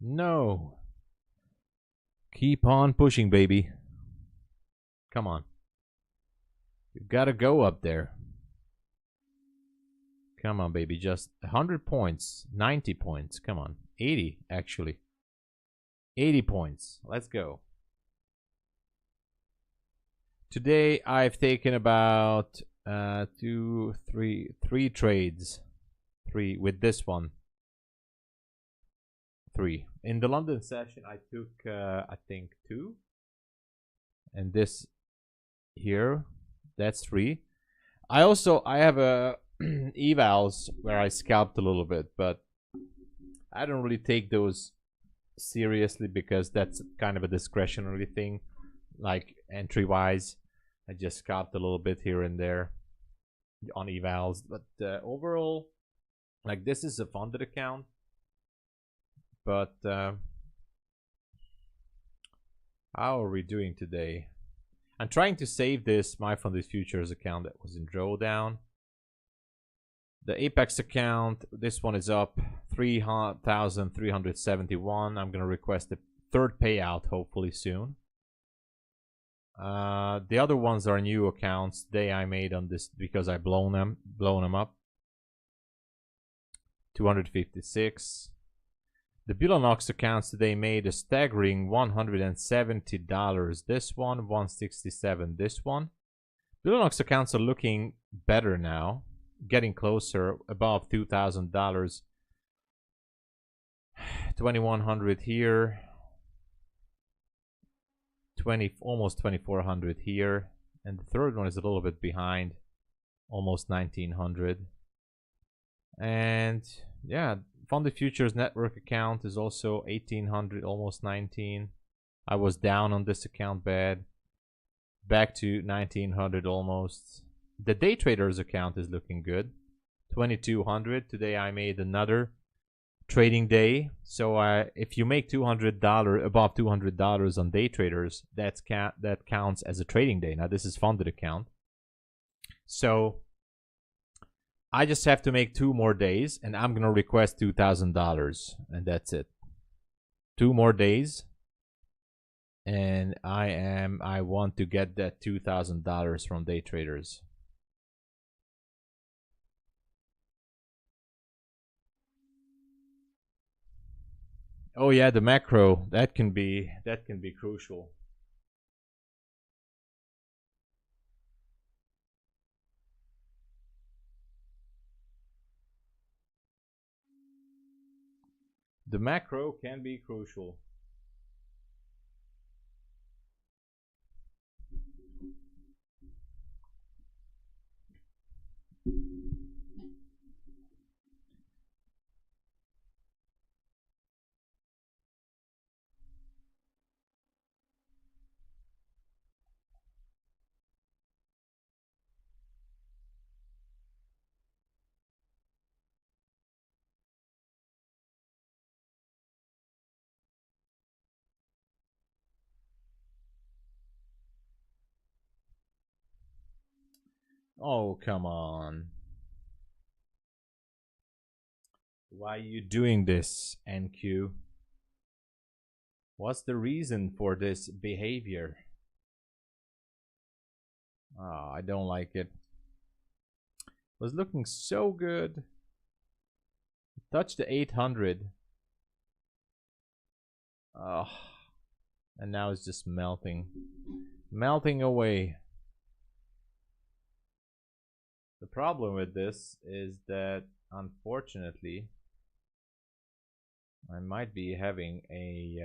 Speaker 1: No. Keep on pushing, baby. Come on. You gotta go up there. Come on, baby. Just 100 points. 90 points. Come on. 80, actually. 80 points. Let's go. Today, I've taken about three trades. Three with this one. 3. In the London session, I took, I think, 2. And this here, that's 3. I have a evals where I scalped a little bit, but I don't really take those seriously because that's kind of a discretionary thing. Like entry wise, I just scalped a little bit here and there on evals, but overall, like, this is a funded account, but how are we doing today? I'm trying to save this MyFundedFutures account that was in drawdown. The Apex account, this one is up 3,371. I'm gonna request the third payout hopefully soon. The other ones are new accounts. I made on this because I blown them up. 256. The Bulenox accounts today made a staggering $170. This one, 167. This one. Bulenox accounts are looking better now, getting closer, above $2,000. 2,100 here. Almost 2,400 here, and the third one is a little bit behind, almost 1,900. And yeah, Funded Futures network account is also 1,800, almost 19. I was down on this account bad, back to 1,900 almost. The DAYTRADERS account is looking good, 2,200. Today I made another trading day. So if you make $200 above $200 on DAYTRADERS, that counts as a trading day. Now this is funded account, so I just have to make 2 more days, and I'm gonna request $2,000, and that's it. 2 more days, and I want to get that $2,000 from DAYTRADERS. Oh yeah, the macro, that can be crucial. The macro can be crucial. Oh, come on. Why are you doing this, NQ? What's the reason for this behavior? Oh, I don't like it. It was looking so good. Touch the 800. Oh, and now it's just melting. Melting away. The problem with this is that, unfortunately, I might be having a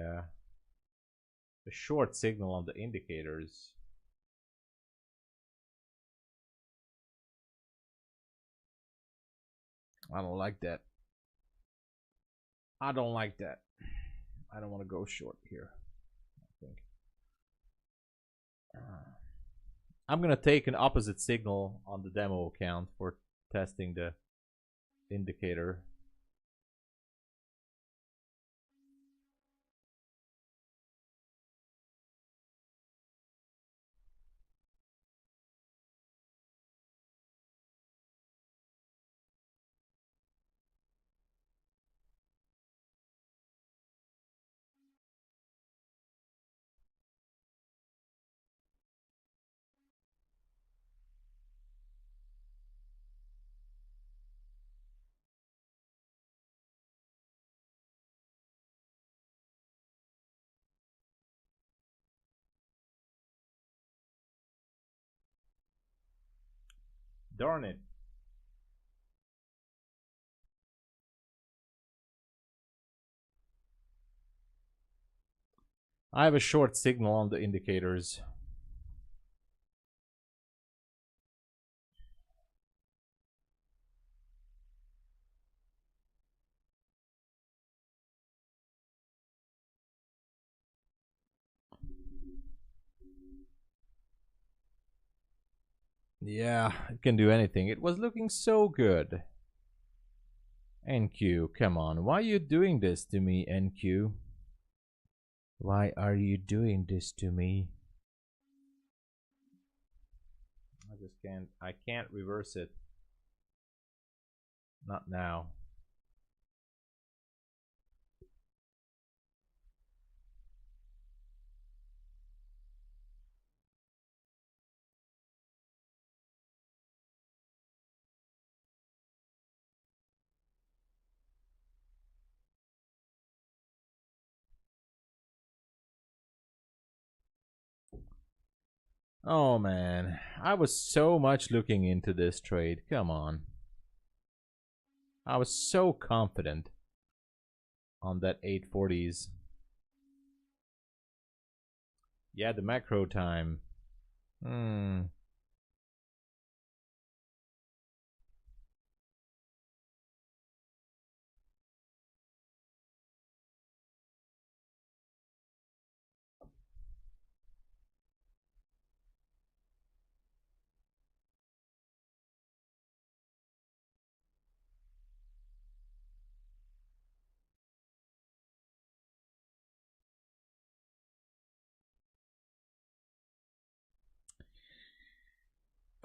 Speaker 1: short signal on the indicators. I don't like that. I don't like that. I don't want to go short here, I think. I'm going to take an opposite signal on the demo account for testing the indicator. Darn it. I have a short signal on the indicators. Yeah, it can do anything. It was looking so good. NQ, come on. Why are you doing this to me, NQ? Why are you doing this to me? I can't reverse it. Not now. Oh man, I was so much looking into this trade. Come on. I was so confident on that 840s. Yeah, the macro time.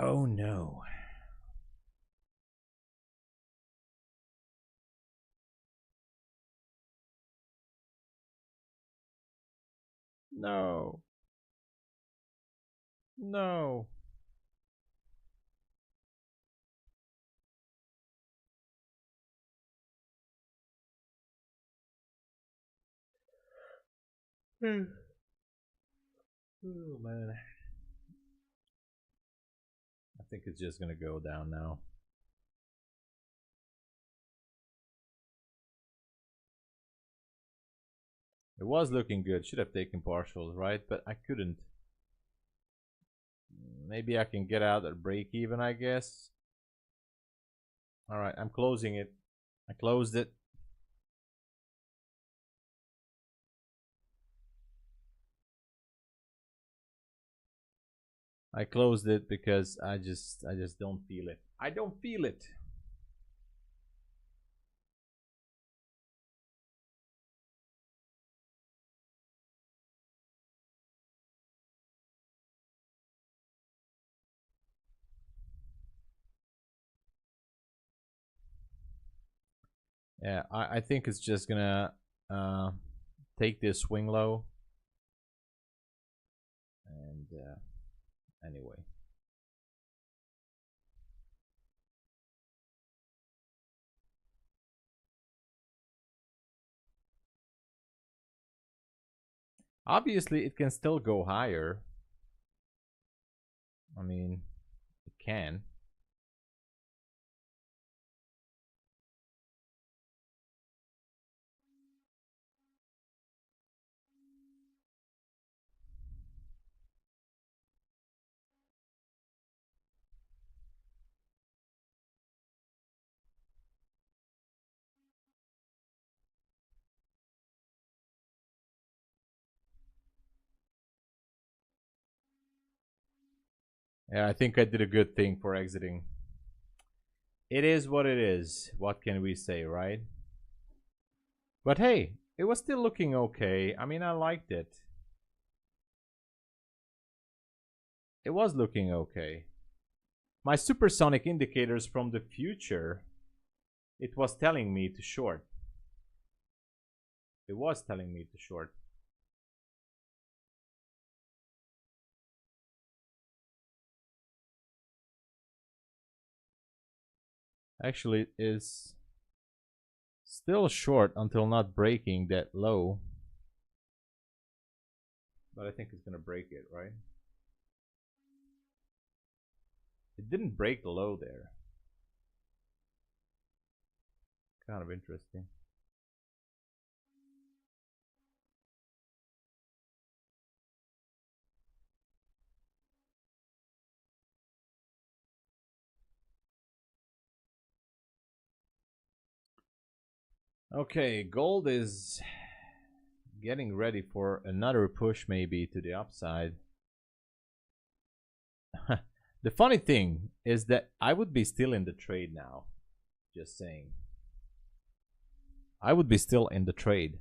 Speaker 1: Oh no. No. No. Oh man. I think it's just gonna go down now. It was looking good. Should have taken partials, right? But I couldn't. Maybe I can get out at break even, I guess. Alright, I'm closing it. I closed it. I closed it because I just don't feel it. I don't feel it. Yeah, I think it's just gonna take this swing low. And anyway. Obviously, it can still go higher. I mean, it can. Yeah, I think I did a good thing for exiting. It is what it is. What can we say, right? But hey, it was still looking okay. I mean, I liked it. It was looking okay. My supersonic indicators from the future, it was telling me to short. It was telling me to short. Actually, it is still short until not breaking that low. But I think it's gonna break it, right? It didn't break the low there. Kind of interesting. Okay, gold is getting ready for another push maybe to the upside. The funny thing is that I would be still in the trade now. Just saying. I would be still in the trade.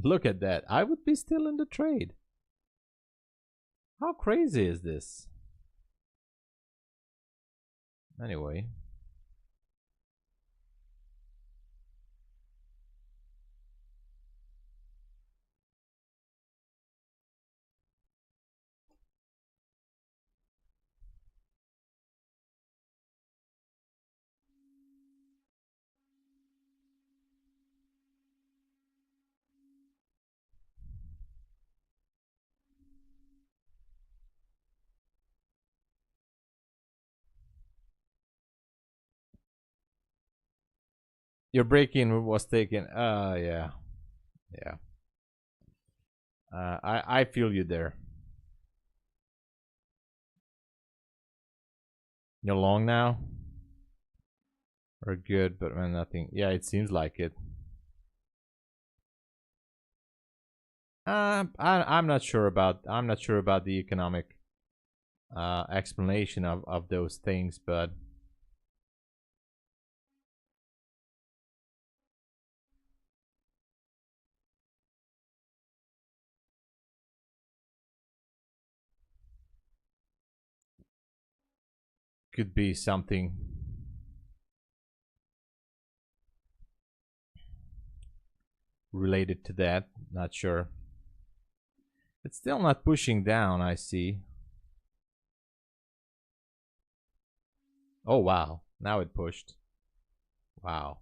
Speaker 1: Look at that. I would be still in the trade. How crazy is this? Anyway. Your break-in was taken. Yeah. Yeah. I feel you there. You're long now? Or good, but nothing. Yeah, it seems like it. I'm not sure about the economic explanation of those things, but could be something related to that. Not sure. It's still not pushing down, I see. Oh, wow. Now it pushed. Wow.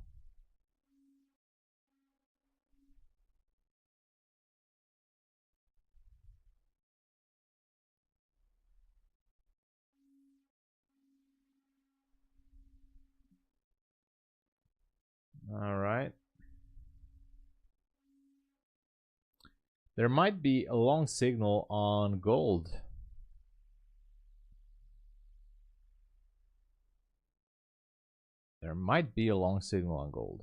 Speaker 1: All right. There might be a long signal on gold. There might be a long signal on gold.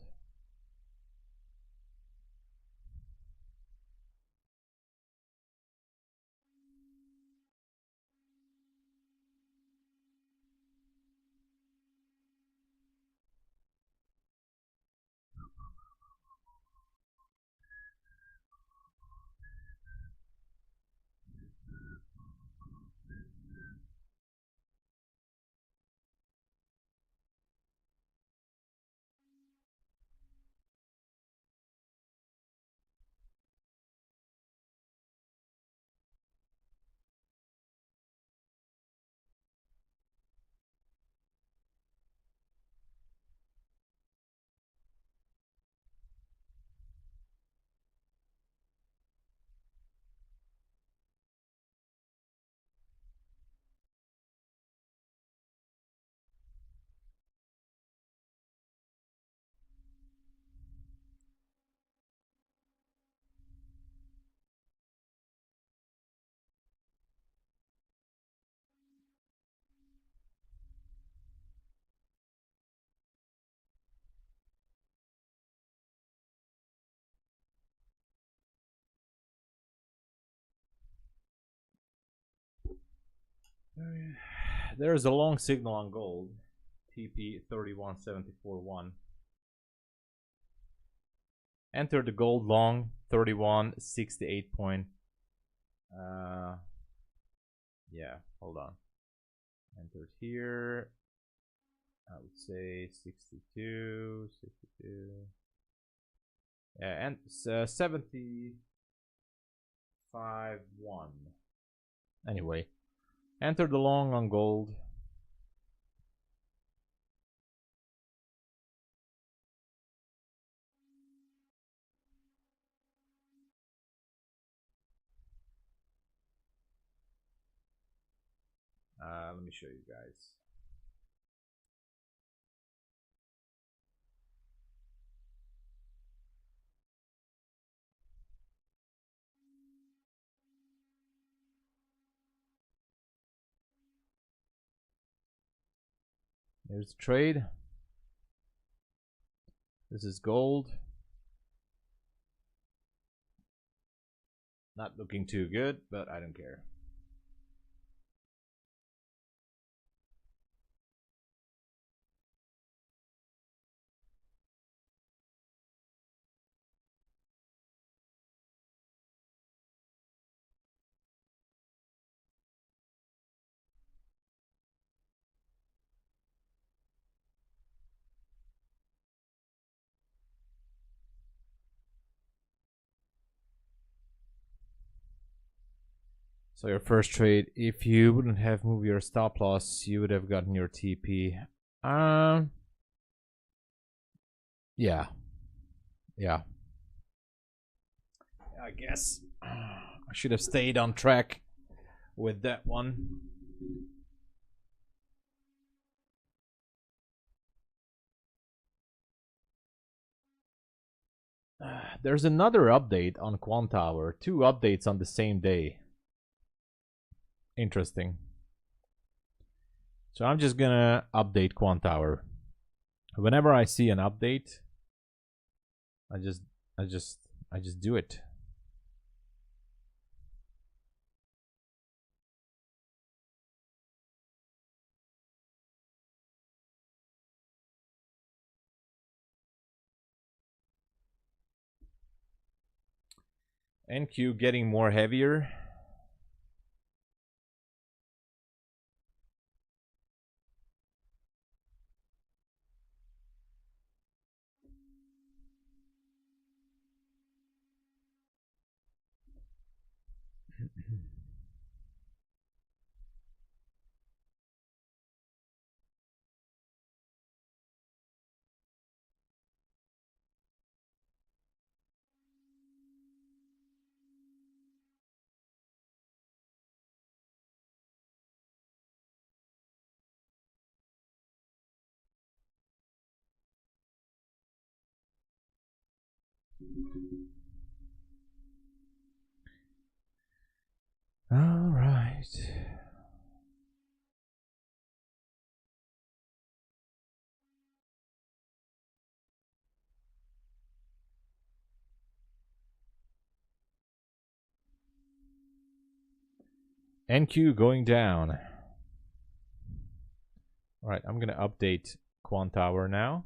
Speaker 1: There's a long signal on gold. TP 31.74.1. Enter the gold long 31.68 point. Yeah, hold on. Entered here. I would say 62. Yeah, and 75.1. Anyway, enter the long on gold. Let me show you guys. There's the trade. This is gold. Not looking too good, but I don't care. So your first trade, if you wouldn't have moved your stop loss, you would have gotten your TP. Yeah. I guess I should have stayed on track with that one. There's another update on Quantower. 2 updates on the same day. Interesting. So I'm just gonna update Quantower. Whenever I see an update, I just do it. NQ getting more heavier. All right. NQ going down. All right, I'm gonna update Quantower now.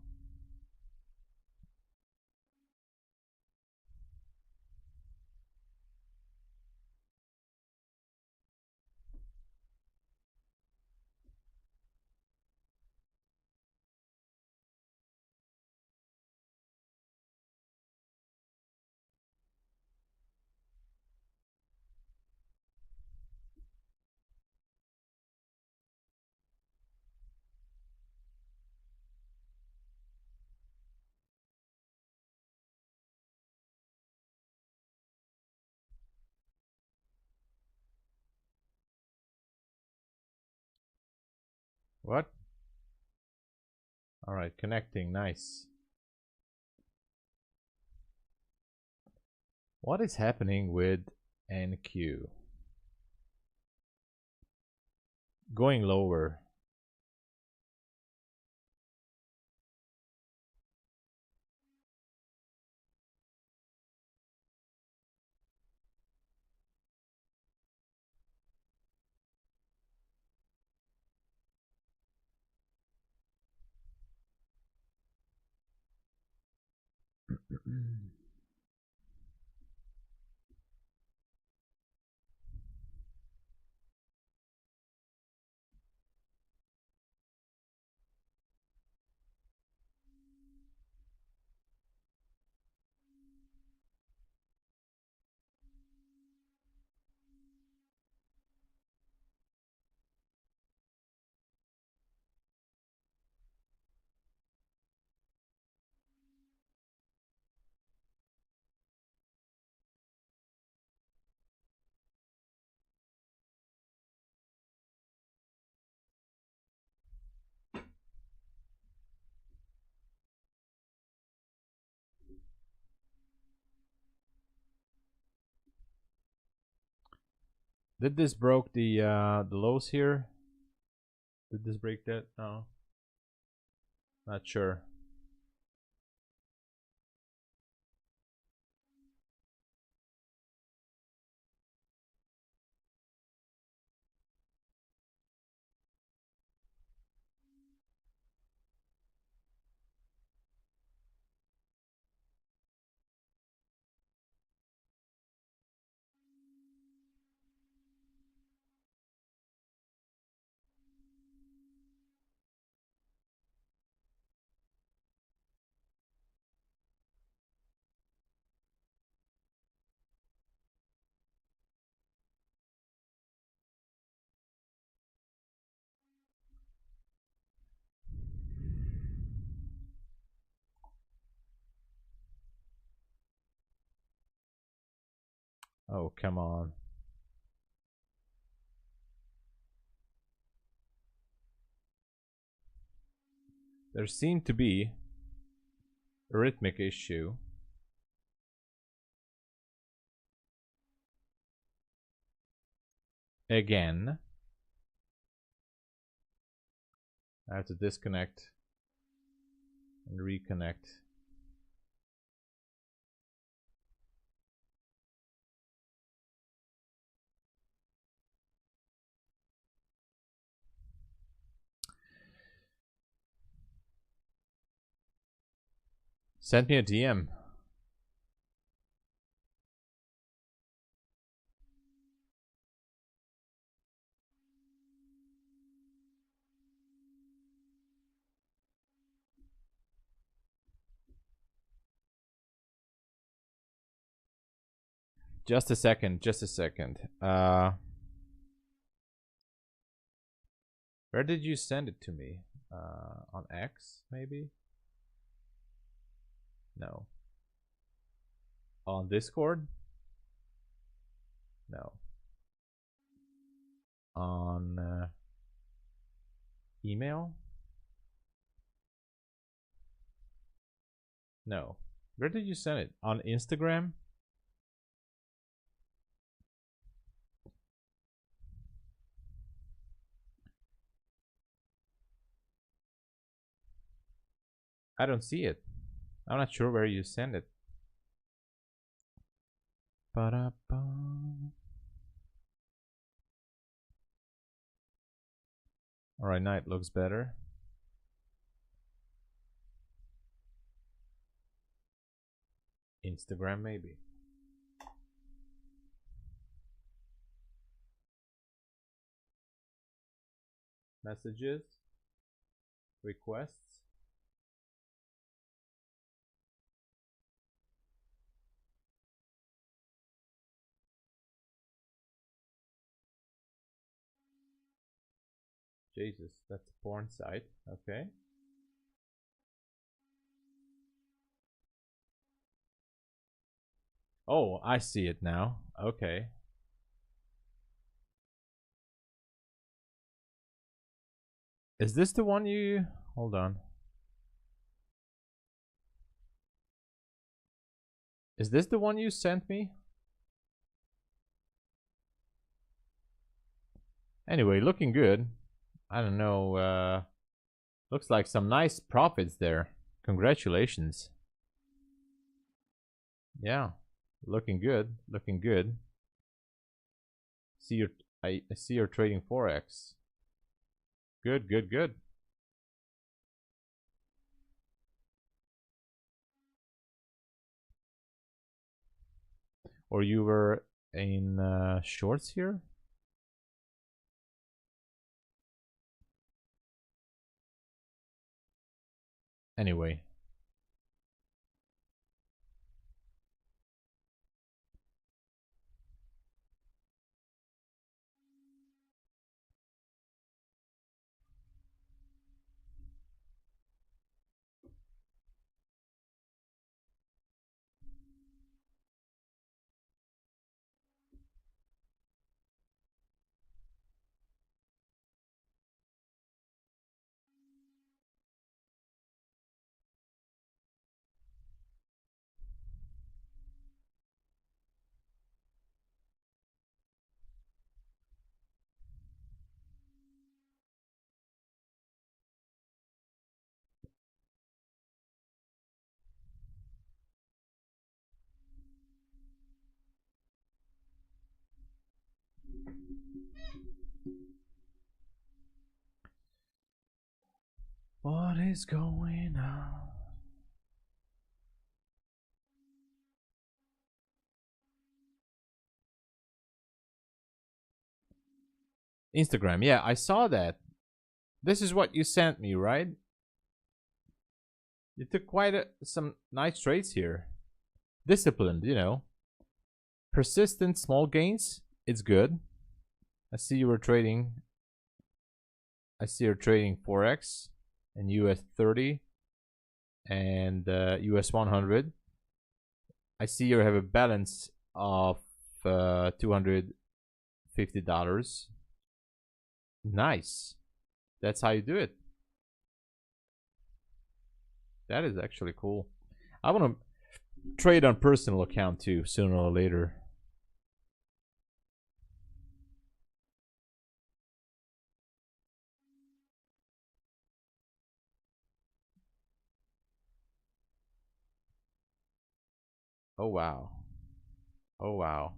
Speaker 1: What? All right, connecting, nice. What is happening with NQ? Going lower. Did this broke the lows here? Did this break that? No. Not sure. Oh, come on. There seemed to be a rhythmic issue. Again. I have to disconnect and reconnect. Send me a DM. Just a second, just a second. Where did you send it to me? On X, maybe? No. On Discord? No. On email? No. Where did you send it? On Instagram? I don't see it. I'm not sure where you send it. Ba-da-ba. Alright, now it looks better. Instagram, maybe. Messages. Requests. Jesus, that's a porn site. Okay. Oh, I see it now. Okay. Is this the one you... Hold on. Is this the one you sent me? Anyway, looking good. I don't know. Looks like some nice profits there. Congratulations. Yeah, looking good. Looking good. I see you're trading Forex. Good, good, good. Or you were in shorts here? Anyway. What is going on? Instagram, yeah, I saw that. This is what you sent me, right? You took quite some nice trades here. Disciplined, you know. Persistent small gains, it's good. I see you were trading. I see you're trading Forex and US 30 and US 100. I see you have a balance of $250. Nice. That's how you do it. That is actually cool. I want to trade on personal account too, sooner or later. Oh wow. Oh wow.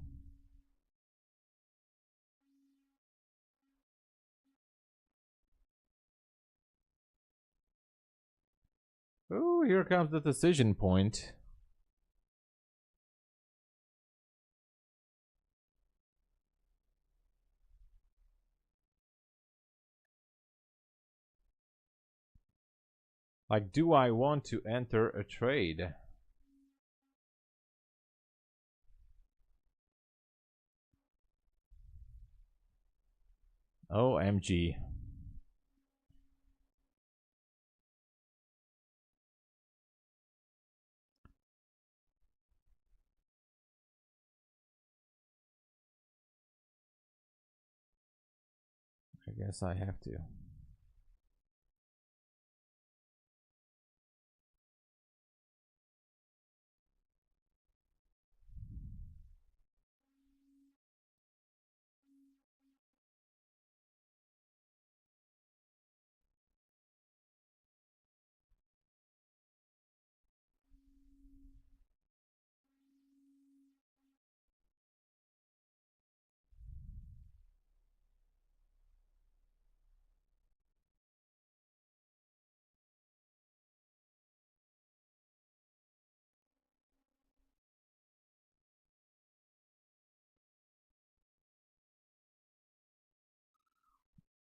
Speaker 1: Oh, here comes the decision point. Like, do I want to enter a trade? OMG. I guess I have to.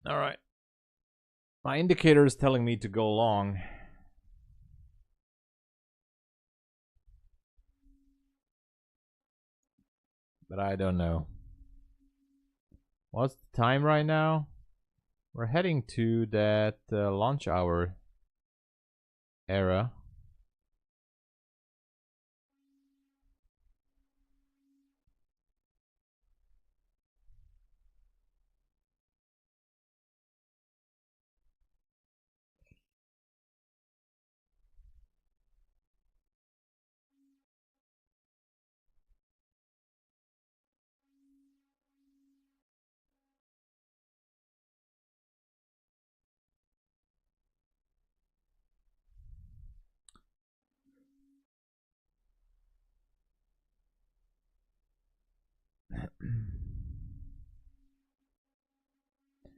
Speaker 1: All right. My indicator is telling me to go long. But I don't know. What's the time right now? We're heading to that lunch hour era.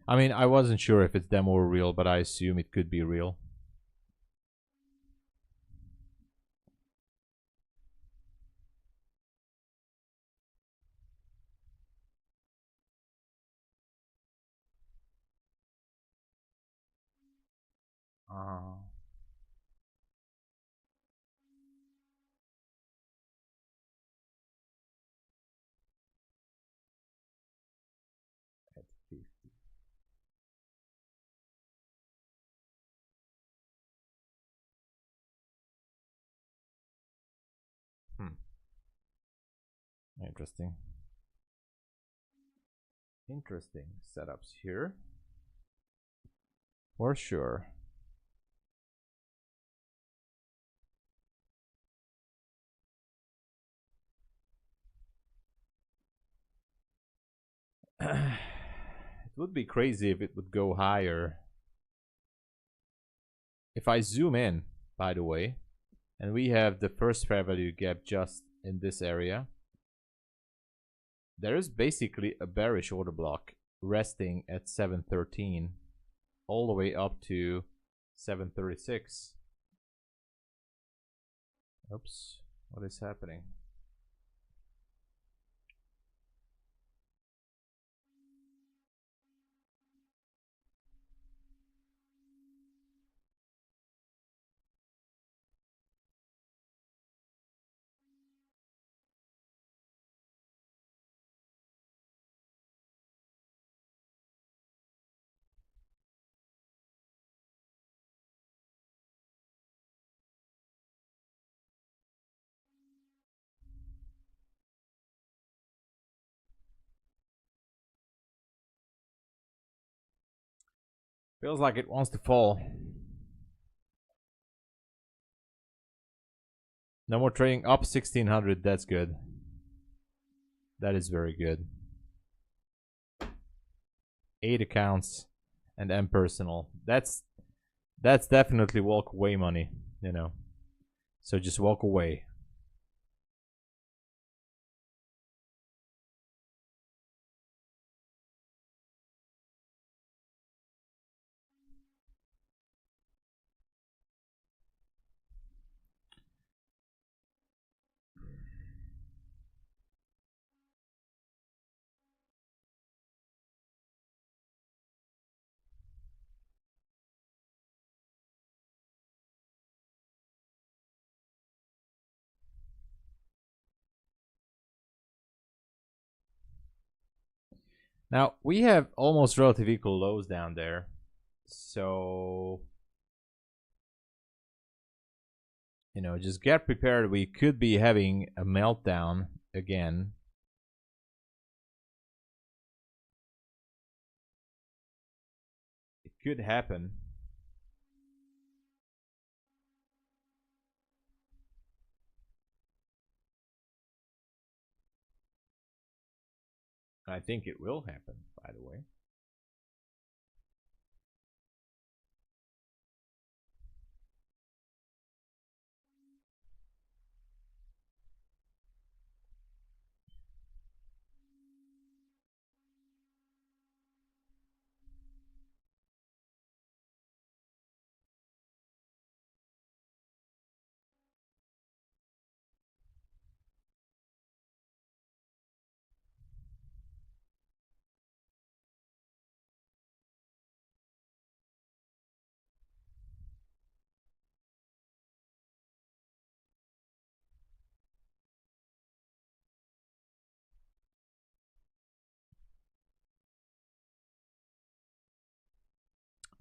Speaker 1: I mean, I wasn't sure if it's demo or real, but I assume it could be real. At 50. Interesting. Interesting setups here. For sure. It would be crazy if it would go higher. If I zoom in, by the way, and we have the first fair value gap just in this area, there is basically a bearish order block resting at 713 all the way up to 736. Oops, what is happening? Feels like it wants to fall. No more trading up 1600. That's good. That is very good. 8 accounts and M personal. That's definitely walk away money, you know. So just walk away. Now, we have almost relative equal lows down there. So, you know, just get prepared. We could be having a meltdown again. It could happen. I think it will happen, by the way.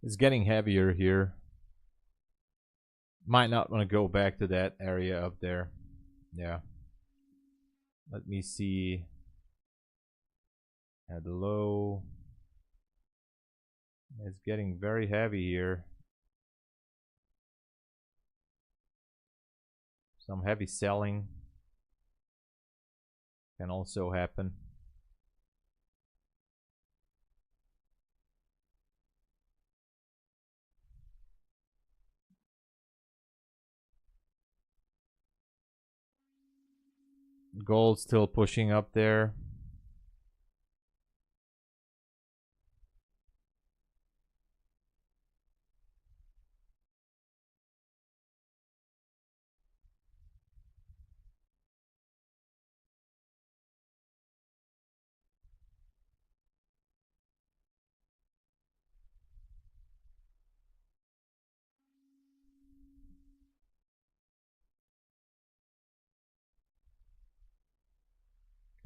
Speaker 1: It's getting heavier here. Might not want to go back to that area up there. Yeah. Let me see. At the low. It's getting very heavy here. Some heavy selling can also happen. Gold still pushing up there.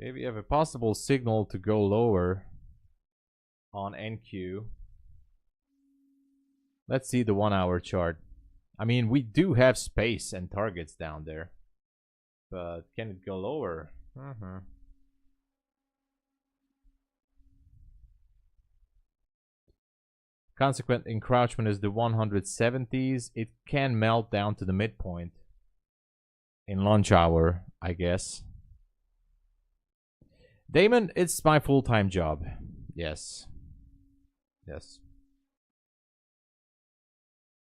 Speaker 1: Okay, we have a possible signal to go lower on NQ. Let's see the 1 hour chart. I mean, we do have space and targets down there, but can it go lower? Consequent encroachment is the 170s. It can melt down to the midpoint in lunch hour, I guess. Damon, it's my full-time job. Yes. Yes.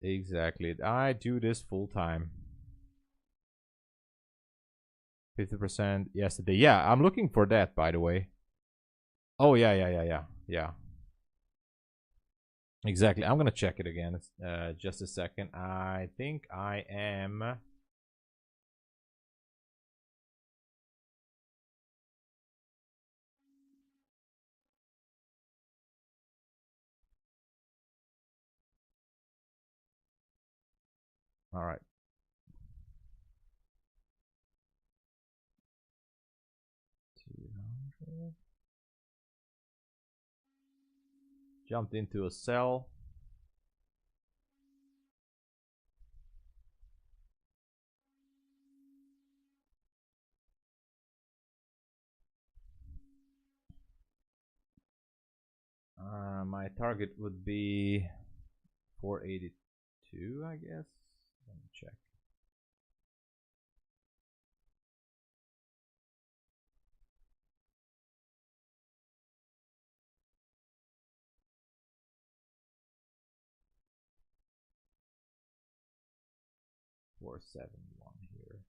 Speaker 1: Exactly. I do this full-time. 50% yesterday. Yeah, I'm looking for that, by the way. Oh, yeah. Exactly. I'm gonna check it again. Just a second. I think I am. All right. Jumped into a cell. My target would be 482, I guess. Let me check. Four seven one here.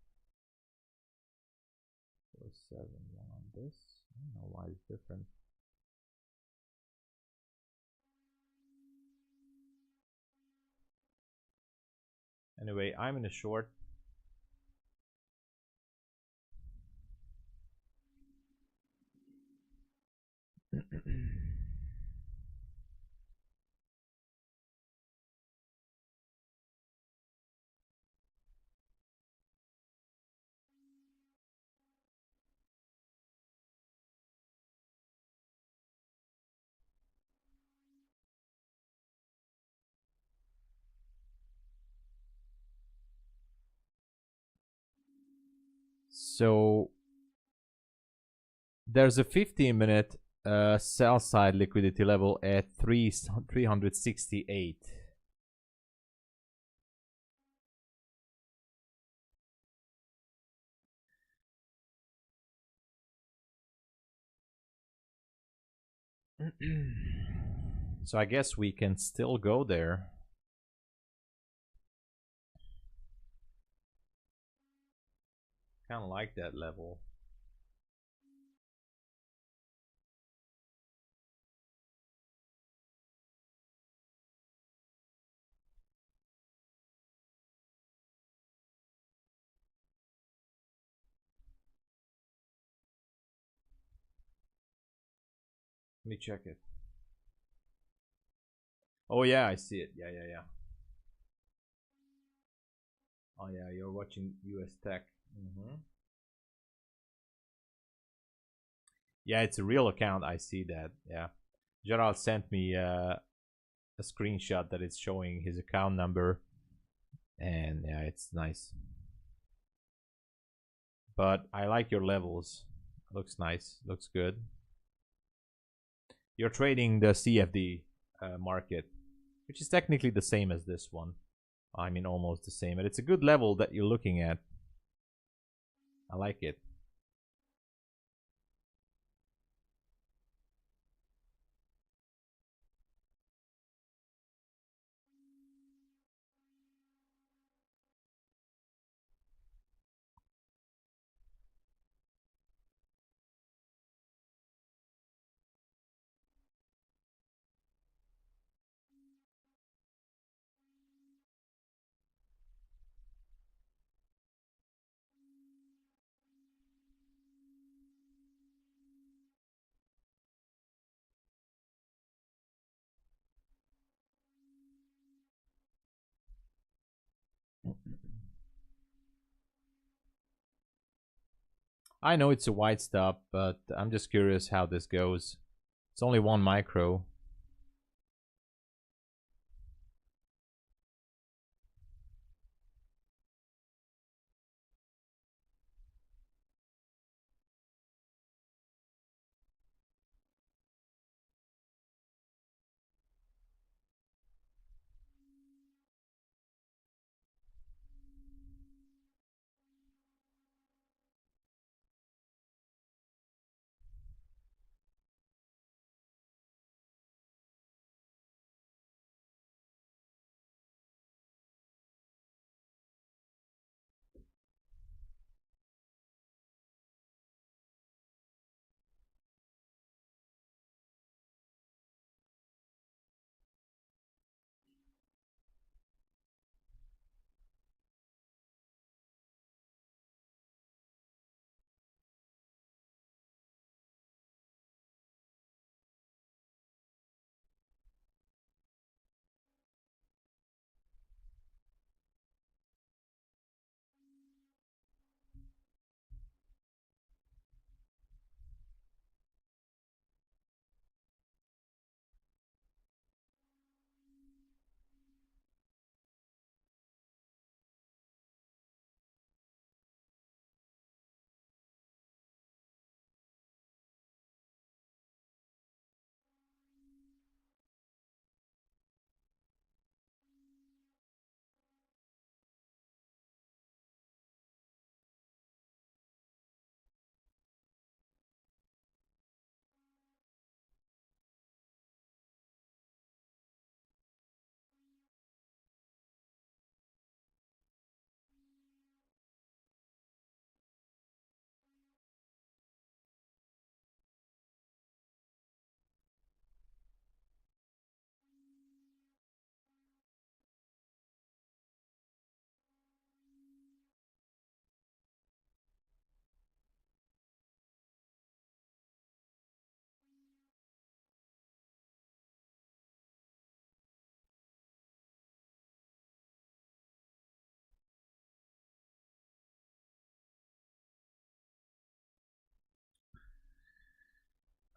Speaker 1: 471 on this. I don't know why it's different. Anyway, I'm in a short. So there's a 15-minute sell side liquidity level at 368. So I guess we can still go there. Kind of like that level. Let me check it. Oh yeah, I see it. Yeah. Oh yeah, you're watching US Tech. Yeah, it's a real account. I see that. Yeah. Gerald sent me a screenshot that it's showing his account number. And yeah, it's nice. But I like your levels. Looks nice. Looks good. You're trading the CFD market, which is technically the same as this one. I mean, almost the same. But it's a good level that you're looking at. I like it. I know it's a wide stop, but I'm just curious how this goes. It's only 1 micro.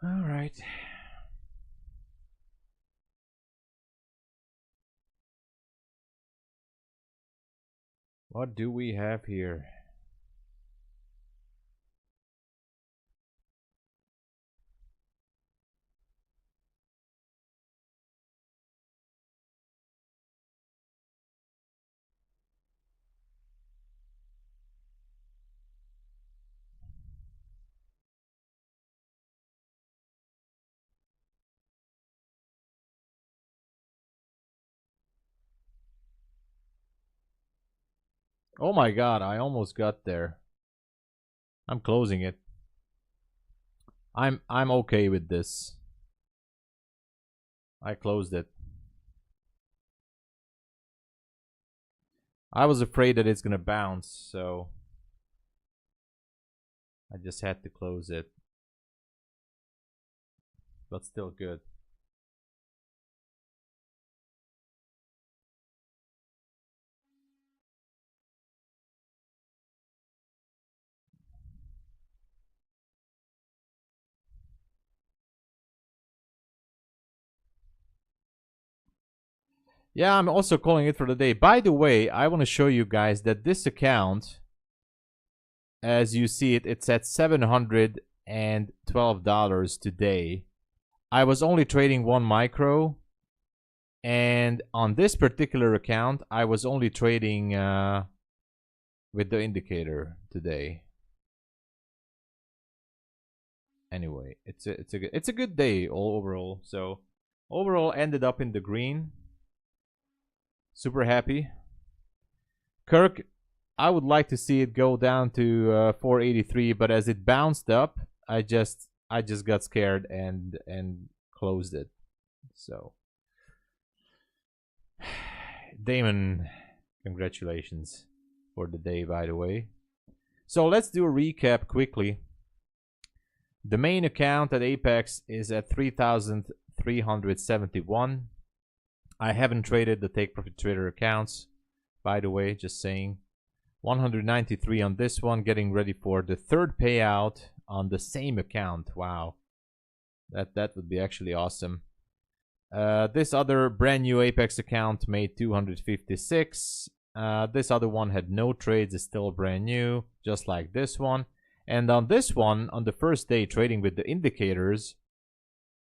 Speaker 1: All right. What do we have here? Oh my god, I almost got there. I'm closing it. I'm okay with this. I closed it. I was afraid that it's gonna bounce, so I just had to close it. But still good. Yeah, I'm also calling it for the day. By the way, I want to show you guys that this account, as you see it, it's at $712 today. I was only trading 1 micro, and on this particular account, I was only trading with the indicator today. Anyway, it's a good day all overall. So overall, ended up in the green. Super happy. Kirk, I would like to see it go down to 483, but as it bounced up, I just got scared and closed it. So, Damon, congratulations for the day, by the way. So let's do a recap quickly. The main account at Apex is at 3,371. I haven't traded the take profit trader accounts, by the way, just saying. 193 on this one, getting ready for the third payout on the same account. Wow, that would be actually awesome. This other brand new Apex account made 256. This other one had no trades, is still brand new, just like this one. And on this one, on the first day trading with the indicators,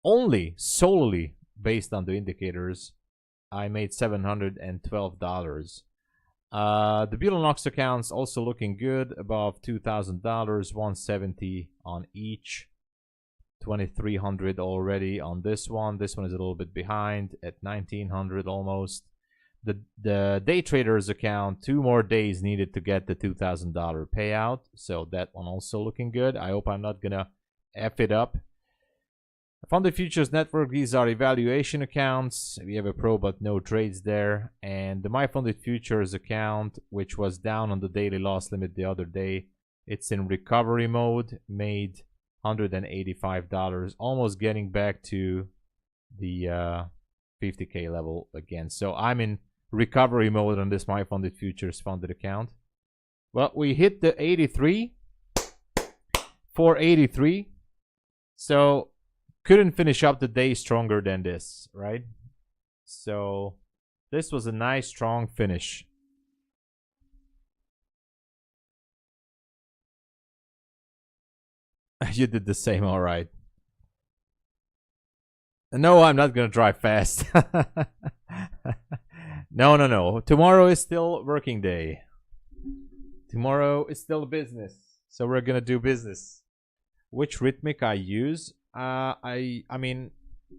Speaker 1: only solely based on the indicators, I made $712. The Bulenox accounts also looking good, above $2,000, 170 on each, 2,300 already on this one. This one is a little bit behind at 1,900 almost. The day traders account, 2 more days needed to get the $2,000 payout, so that one also looking good. I hope I'm not gonna F it up. Funded Futures Network, these are evaluation accounts. We have a pro but no trades there. And the MyFunded Futures account, which was down on the daily loss limit the other day, it's in recovery mode, made $185, almost getting back to the 50K level again. So I'm in recovery mode on this MyFunded Futures funded account. Well, we hit the 83, 483. So couldn't finish up the day stronger than this, right? So this was a nice strong finish. You did the same, all right. No, I'm not gonna drive fast. No. Tomorrow is still working day. Tomorrow is still business, so we're gonna do business. Which Rhythmic I use? I mean,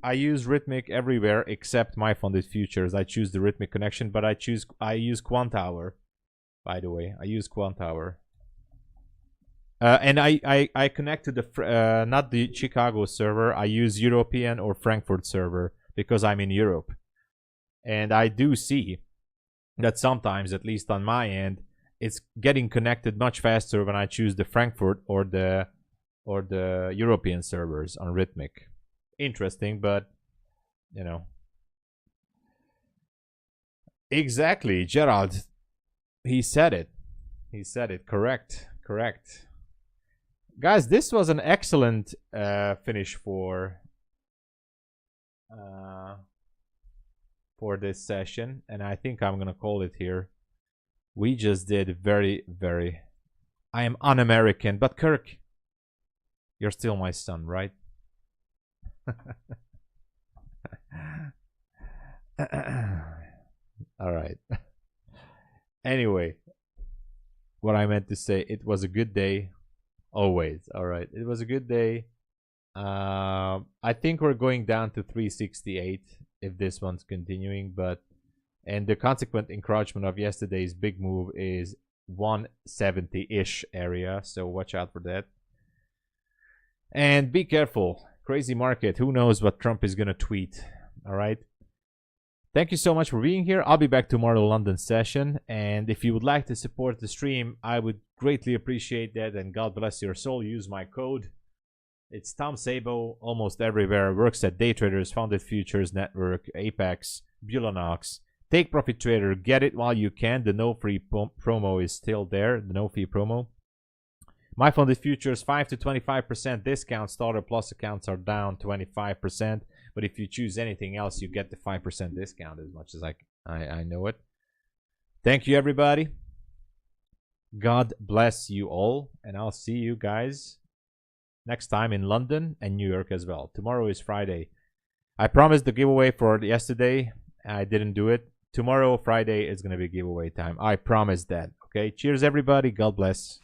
Speaker 1: I use Rhythmic everywhere except MyFunded Futures. I choose the Rhythmic connection, but I use Quantower. By the way, I use Quantower. And I connect to the not the Chicago server. I use European or Frankfurt server because I'm in Europe, and I do see that sometimes, at least on my end, it's getting connected much faster when I choose the Frankfurt or the European servers on Rhythmic. Interesting, but you know. Exactly, Gerald. He said it. He said it. Correct. Guys, this was an excellent finish for this session, and I think I'm gonna call it here. We just did very, very. I am un-American, but Kirk, you're still my son, right? All right. Anyway, what I meant to say, it was a good day. Always. All right. It was a good day. I think we're going down to 368 if this one's continuing, and the consequent encroachment of yesterday's big move is 170-ish area, so watch out for that. And be careful. Crazy market. Who knows what Trump is going to tweet. All right. Thank you so much for being here. I'll be back tomorrow, London session. And if you would like to support the stream, I would greatly appreciate that. And God bless your soul. Use my code. It's Tom Sabo, almost everywhere. Works at DAYTRADERS, Funded Futures Network, Apex, Bulenox. Take Profit Trader. Get it while you can. The no free promo is still there. The no fee promo. MyFunded Futures, 5 to 25% discount. Starter Plus accounts are down 25%. But if you choose anything else, you get the 5% discount, as much as I know it. Thank you, everybody. God bless you all. And I'll see you guys next time in London and New York as well. Tomorrow is Friday. I promised the giveaway for yesterday. I didn't do it. Tomorrow, Friday, is going to be giveaway time. I promise that. Okay. Cheers, everybody. God bless.